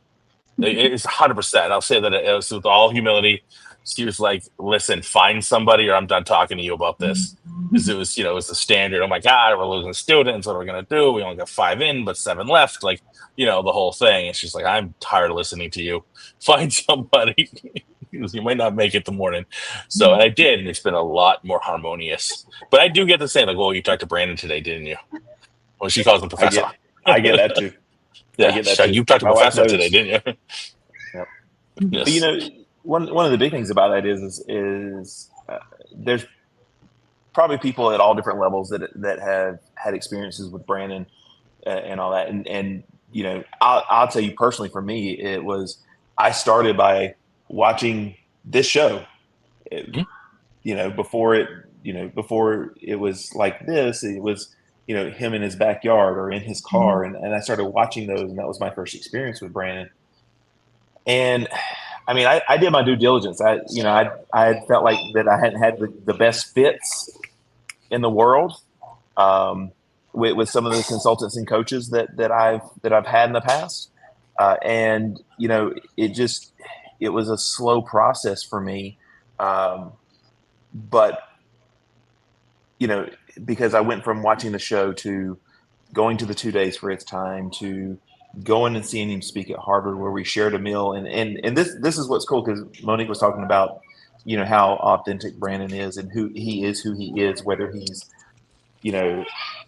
It's 100%. I'll say that it was with all humility. She was like, "Listen, find somebody, or I'm done talking to you about this." Because it was, it was the standard. Oh my God, we're losing students. What are we gonna do? We only got 5 in, but 7 left. Like, the whole thing. And she's like, "I'm tired of listening to you. Find somebody." Because you might not make it the morning. So, and I did, and it's been a lot more harmonious. But I do get the same, like, "Oh, you talked to Brandon today, didn't you?" Well, she calls him professor. I get that too. Yeah, I get that too. you talked to My wife professor knows. today, didn't you? Yep. Yes. But one of the big things about that is there's probably people at all different levels that have had experiences with Brandon and all that. And I'll tell you personally, for me, it was, I started by watching this show. Before it was like this, it was him in his backyard or in his car, and I started watching those, and that was my first experience with Brandon. And I mean, I did my due diligence. I felt like that I hadn't had the best fits in the world with some of the consultants and coaches that I've had in the past, and it was a slow process for me, but because I went from watching the show to going to the 2 days for It's Time to going and seeing him speak at Harvard, where we shared a meal. And this is what's cool, because Monique was talking about, how authentic Brandon is and who he is, whether he's,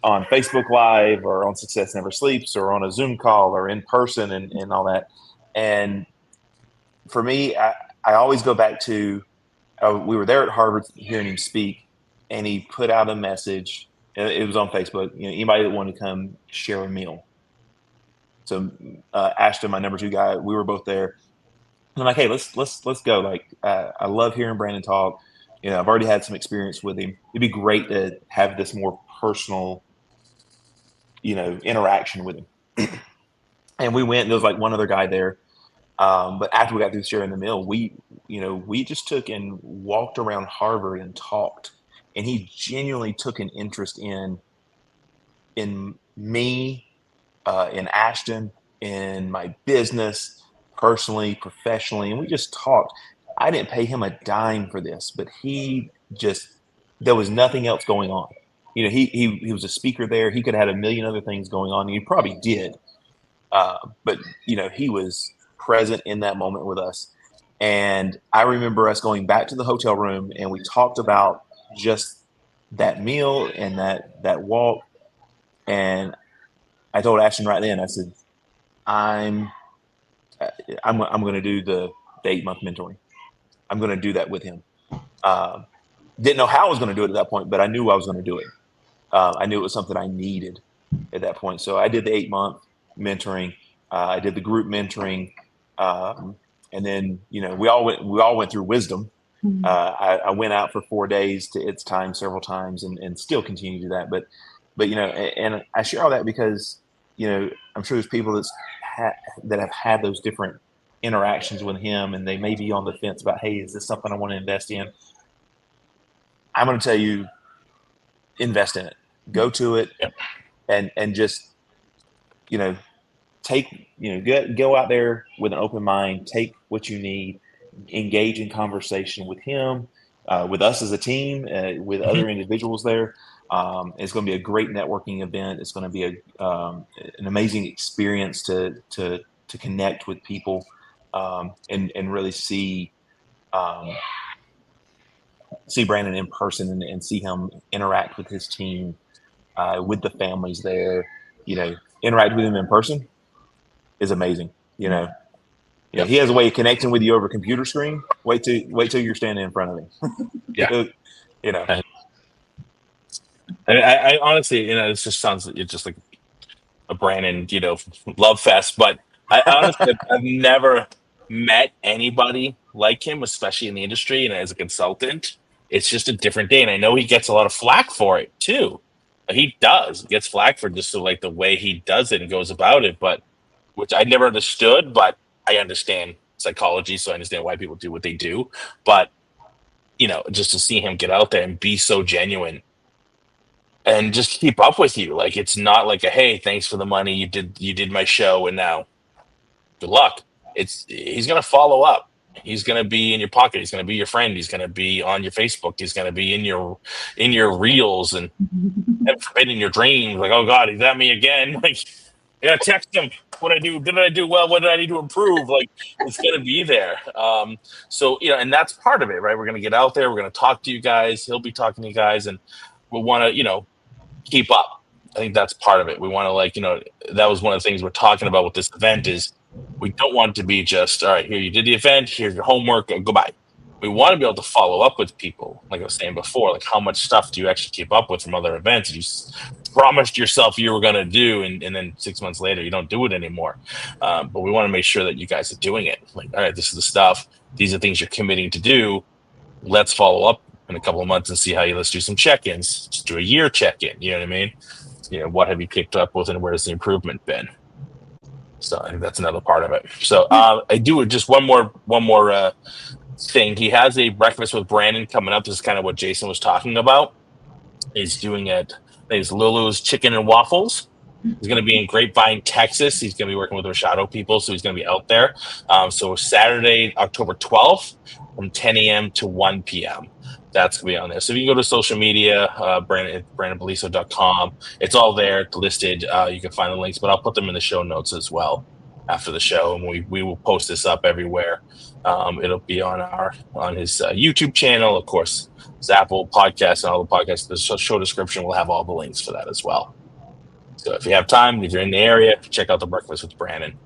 on Facebook Live or on Success Never Sleeps or on a Zoom call or in person and all that. And for me, I always go back to, we were there at Harvard hearing him speak, and he put out a message. It was on Facebook. Anybody that wanted to come share a meal. So Ashton, my number 2 guy, we were both there. And I'm like, hey, let's go. Like, I love hearing Brandon talk. I've already had some experience with him. It'd be great to have this more personal, interaction with him. And we went, and there was like one other guy there. But after we got through sharing the meal, we just took and walked around Harvard and talked. And he genuinely took an interest in me, in Ashton, in my business, personally, professionally. And we just talked. I didn't pay him a dime for this, but there was nothing else going on. He was a speaker there. He could have had a million other things going on. And he probably did. But he was present in that moment with us. And I remember us going back to the hotel room, and we talked about just that meal and that walk. And I told Ashton right then, I said, I'm going to do the 8-month mentoring. I'm going to do that with him. Didn't know how I was going to do it at that point, but I knew I was going to do it. I knew it was something I needed at that point. So I did the 8-month mentoring. I did the group mentoring, and then we all went through wisdom. I went out for 4 days to its time several times, and still continue to do that. But and I share all that because I'm sure there's people that have had those different interactions with him, and they may be on the fence about, hey, is this something I want to invest in? I'm going to tell you, invest in it. Go to it, and just take go out there with an open mind. Take what you need. Engage in conversation with him, with us as a team, with other individuals there. It's going to be a great networking event. It's going to be an amazing experience to connect with people, and really see Brandon in person, and see him interact with his team, with the families there. Interact with him in person is amazing. He has a way of connecting with you over a computer screen. Wait till you're standing in front of him. Yeah. I honestly, it just sounds, it's just like a Brandon, love fest. But I honestly, I've never met anybody like him, especially in the industry and as a consultant. It's just a different day, and I know he gets a lot of flack for it too. He does. He gets flack for just like the way he does it and goes about it, but which I never understood. But I understand psychology, so I understand why people do what they do. But just to see him get out there and be so genuine and just keep up with you, like it's not like a, hey, thanks for the money, you did my show and now good luck. He's gonna follow up. He's gonna be in your pocket. He's gonna be your friend. He's gonna be on your Facebook. He's gonna be in your reels, and in your dreams. Like, oh God, he's at me again. Like, I gotta text him. What I do? Did I do well? What did I need to improve? Like, it's gonna be there. So and that's part of it, right? We're gonna get out there. We're gonna talk to you guys. He'll be talking to you guys, and we'll want to keep up. I think that's part of it. We want to that was one of the things we're talking about with this event is we don't want it to be just, all right, here you did the event, here's your homework, go bye. We want to be able to follow up with people, like I was saying before, like how much stuff do you actually keep up with from other events you promised yourself you were going to do, and then 6 months later you don't do it anymore. But we want to make sure that you guys are doing it. Like, all right, this is the stuff. These are things you're committing to do. Let's follow up in a couple of months and see how let's do some check-ins. Just do a year check-in. You know what I mean? What have you picked up with, and where's the improvement been? So I think that's another part of it. So I do just one more thing. He has a breakfast with Brandon coming up. This is kind of what Jason was talking about. He's doing it. I think it's Lulu's Chicken and Waffles. He's going to be in Grapevine, Texas. He's going to be working with Machado people, so he's going to be out there. So Saturday, October 12th, from 10 a.m. to 1 p.m. That's going to be on there. So if you can go to social media, BrandonBeliso.com, it's all there, listed. You can find the links, but I'll put them in the show notes as well after the show, and we will post this up everywhere. It'll be on his YouTube channel, of course, his Apple Podcast, and all the podcasts. The show description will have all the links for that as well. So if you have time, if you're in the area, check out the Breakfast with Brandon.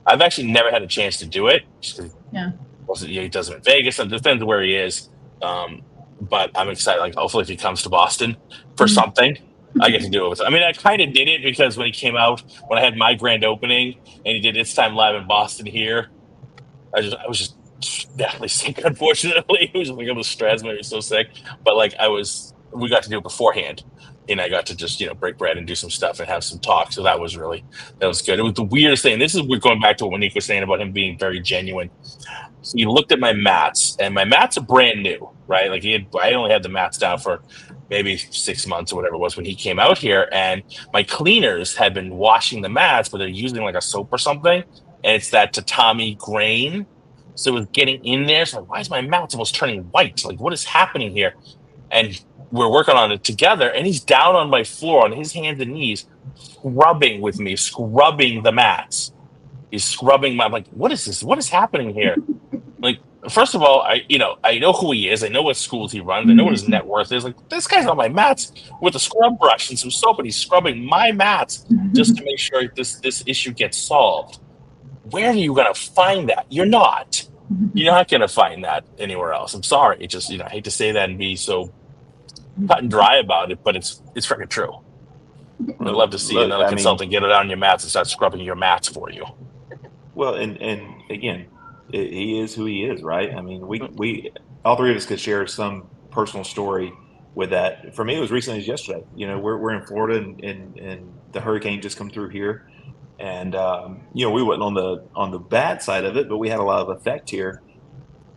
I've actually never had a chance to do it. He does it in Vegas. It depends where he is. But I'm excited. Like, hopefully, if he comes to Boston for something, I get to do it with him. I mean, I kind of did it because when he came out, when I had my grand opening, and he did It's Time Live in Boston here, I was just deathly sick. Unfortunately, it was like I was stressed. I was so sick. But we got to do it beforehand. And I got to just, break bread and do some stuff and have some talk. So that was good. It was the weirdest thing. We're going back to what Monique was saying about him being very genuine. So he looked at my mats, and my mats are brand new, right? Like I only had the mats down for maybe 6 months or whatever it was when he came out here. And my cleaners had been washing the mats, but they're using like a soap or something. And it's that tatami grain. So it was getting in there. So why is my mats almost turning white? Like, what is happening here? And we're working on it together, and he's down on my floor on his hands and knees, scrubbing with me, scrubbing the mats. He's scrubbing I'm like, what is this? What is happening here? Like, first of all, I know who he is. I know what schools he runs. I know what his net worth is. Like, this guy's on my mats with a scrub brush and some soap, and he's scrubbing my mats just to make sure this issue gets solved. Where are you going to find that? You're not. You're not going to find that anywhere else. I'm sorry. I hate to say that and be so cut and dry about it, but it's freaking true. I'd love to see Look, another I mean, consultant get it on your mats and start scrubbing your mats for you. well, and again, he is who he is, right? I mean, we all three of us could share some personal story with that. For me, it was recently as yesterday. You know, we're in Florida, and the hurricane just come through here, and you know, we wasn't on the bad side of it, but we had a lot of effect here.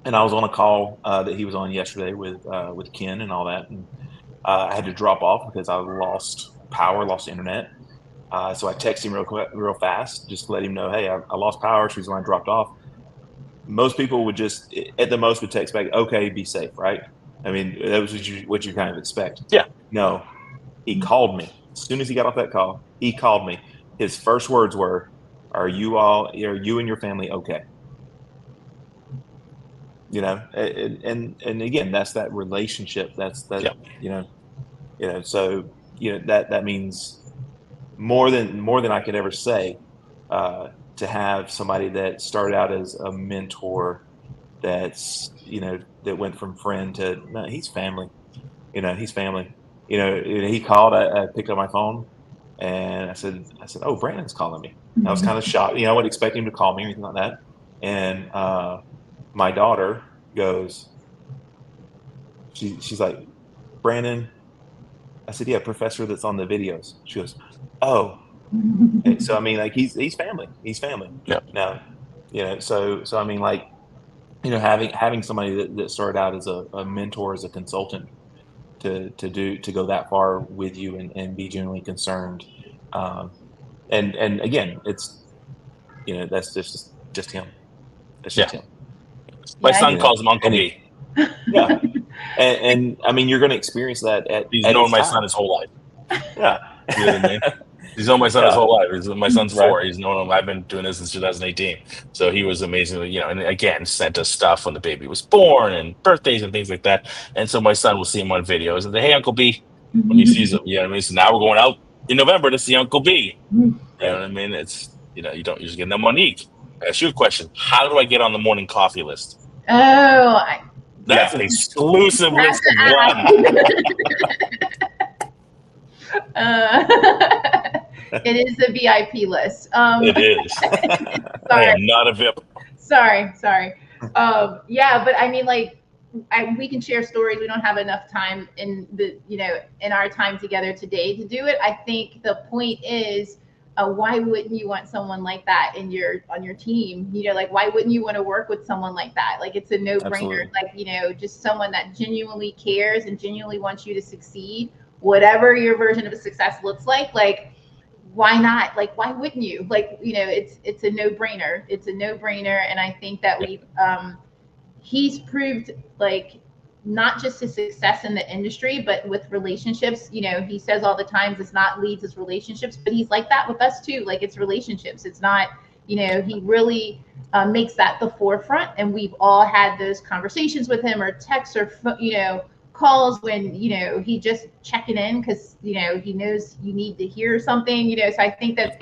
And I was on a call that he was on yesterday with Ken and all that, and I had to drop off because I lost power, lost internet. So I texted him real fast, just to let him know, hey, I lost power. She's when I dropped off. Most people would just, at the most, would text back, okay, be safe, right? I mean, that was what you kind of expect. Yeah. No, he called me as soon as he got off that call. He called me. His first words were, are you and your family okay? You know, and again, that's that relationship. That's that, Yeah. you know, so that means more than I could ever say, to have somebody that started out as a mentor, that's that went from friend to, no, he's family. He's family. He called. I picked up my phone, and I said, oh, Brandon's calling me. I was kind of shocked. I wouldn't expect him to call me or anything like that. And my daughter goes, she's like, Brandon. I said, yeah, professor that's on the videos. She goes, oh. So I mean, like, he's family. He's family. Yeah. Now, so I mean, like, having somebody that started out as a mentor, as a consultant, to go that far with you and be genuinely concerned. And again, it's that's just him. That's just him. My Yeah, son calls him Uncle B. Yeah. And I mean, you're going to experience that at He's at known his my time. son his whole life. Yeah. You know what I mean? He's known my son his Yeah. whole life. My son's 4. Right. He's known him. I've been doing this since 2018. So he was amazingly, and again, sent us stuff when the baby was born and birthdays and things like that. And so my son will see him on videos and say, hey, Uncle B, when he sees him. You know what I mean? So now we're going out in November to see Uncle B. You know what I mean? It's, you don't usually get them. Monique, I ask you a question. How do I get on the morning coffee list? Oh, That's an exclusive list of one. it is a VIP list. It is. I am not a VIP. Sorry. Yeah, but I mean, like, we can share stories. We don't have enough time in in our time together today to do it. I think the point is, why wouldn't you want someone like that on your team? Like, why wouldn't you want to work with someone like that? Like, it's a no-brainer. Absolutely. Like, just someone that genuinely cares and genuinely wants you to succeed, whatever your version of a success looks like. Like, why not? Like, why wouldn't you? Like, it's a no-brainer. It's a no-brainer. And I think that he's proved, like, not just his success in the industry, but with relationships. He says all the times it's not leads, it's relationships, but he's like that with us too. Like, it's relationships. It's not, he really makes that the forefront. And we've all had those conversations with him, or texts, or, calls, when, he just checking in because, he knows you need to hear something, so I think that,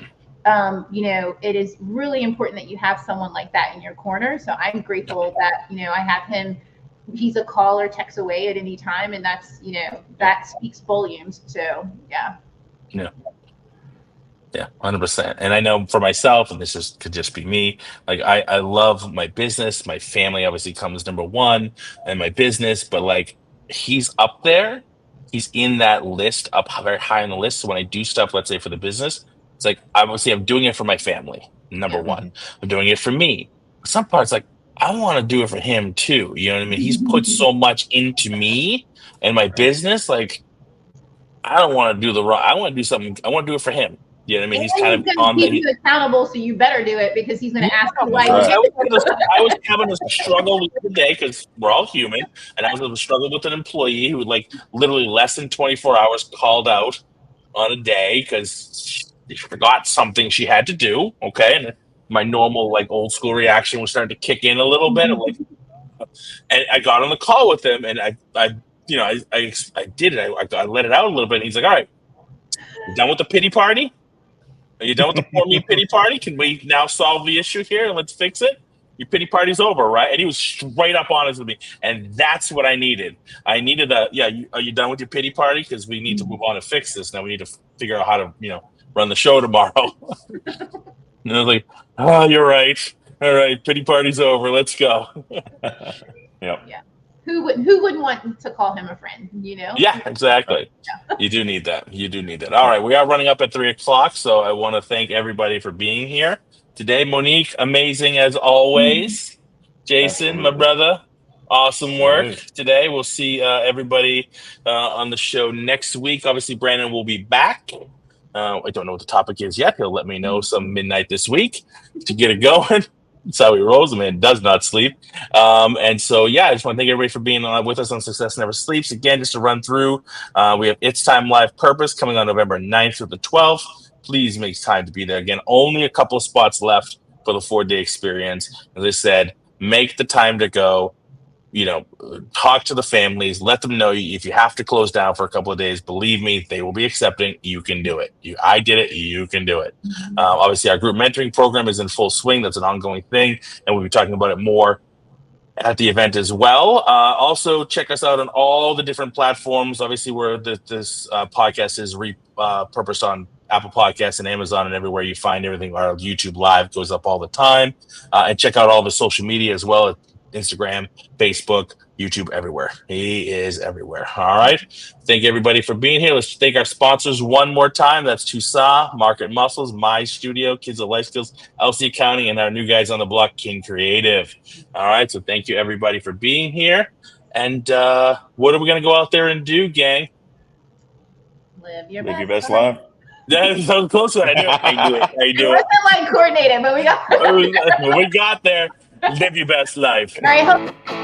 it is really important that you have someone like that in your corner. So I'm grateful that, I have him. He's a call or text away at any time, and that's, that speaks volumes. So yeah. 100%. And I know for myself, and this could just be me, like, I love my business. My family obviously comes number one, and my business, but like, he's up there. He's in that list, up very high on the list. So when I do stuff, let's say for the business, it's like, obviously I'm doing it for my family, number one. I'm doing it for me. Some parts, like, I want to do it for him too. You know what I mean? He's put so much into me and my business. Like, I don't want to do I want to do something. I want to do it for him. You know what I mean? And He's kind of going to on keep the. you accountable, so you better do it, because he's going to ask you why you right. did it. I was having a struggle the other day, because we're all human, and I was having a struggle with an employee who, like, literally less than 24 hours called out on a day because she forgot something she had to do. Okay, and my normal, like, old school reaction was starting to kick in a little bit. Like, and I got on the call with him, and I did it. I let it out a little bit. And he's like, "All right, you done with the pity party? Are you done with the poor me pity party? Can we now solve the issue here and let's fix it?" your pity party's over, right? And he was straight up honest with me. And that's what I needed. I needed are you done with your pity party? Because we need to move on and fix this. Now we need to figure out how to, run the show tomorrow. And I was like, oh, you're right. All right, pity party's over. Let's go. Yep. Yeah. Who wouldn't want to call him a friend, Yeah, exactly. Yeah. You do need that. All right, we are running up at 3:00, so I want to thank everybody for being here today. Monique, amazing as always. Jason, my Absolutely. brother, awesome work Right. today. We'll see everybody on the show next week. Obviously, Brandon will be back. I don't know what the topic is yet. He'll let me know some midnight this week to get it going. That's how he rolls. The man does not sleep. And so, I just want to thank everybody for being with us on Success Never Sleeps. Again, just to run through, we have It's Time Live Purpose coming on November 9th through the 12th. Please make time to be there. Again, only a couple of spots left for the 4-day experience. As I said, make the time to go. Talk to the families, let them know if you have to close down for a couple of days, believe me, they will be accepting. You can do it. I did it. You can do it. Obviously, our group mentoring program is in full swing. That's an ongoing thing. And we'll be talking about it more at the event as well. Also, check us out on all the different platforms. Obviously, where this podcast is repurposed on Apple Podcasts and Amazon and everywhere you find everything. Our YouTube Live goes up all the time. And check out all the social media as well. Instagram, Facebook, YouTube, everywhere. He is everywhere. All right. Thank everybody for being here. Let's thank our sponsors one more time. That's Tusa, Market Muscles, My Studio, Kids of Life Skills, LC Accounting, and our new guys on the block, King Creative. All right. So thank you everybody for being here. And what are we going to go out there and do, gang? Live your best life. That sounds close to it. I knew it. It wasn't coordinated, but we got We got there. Live your best life. All right.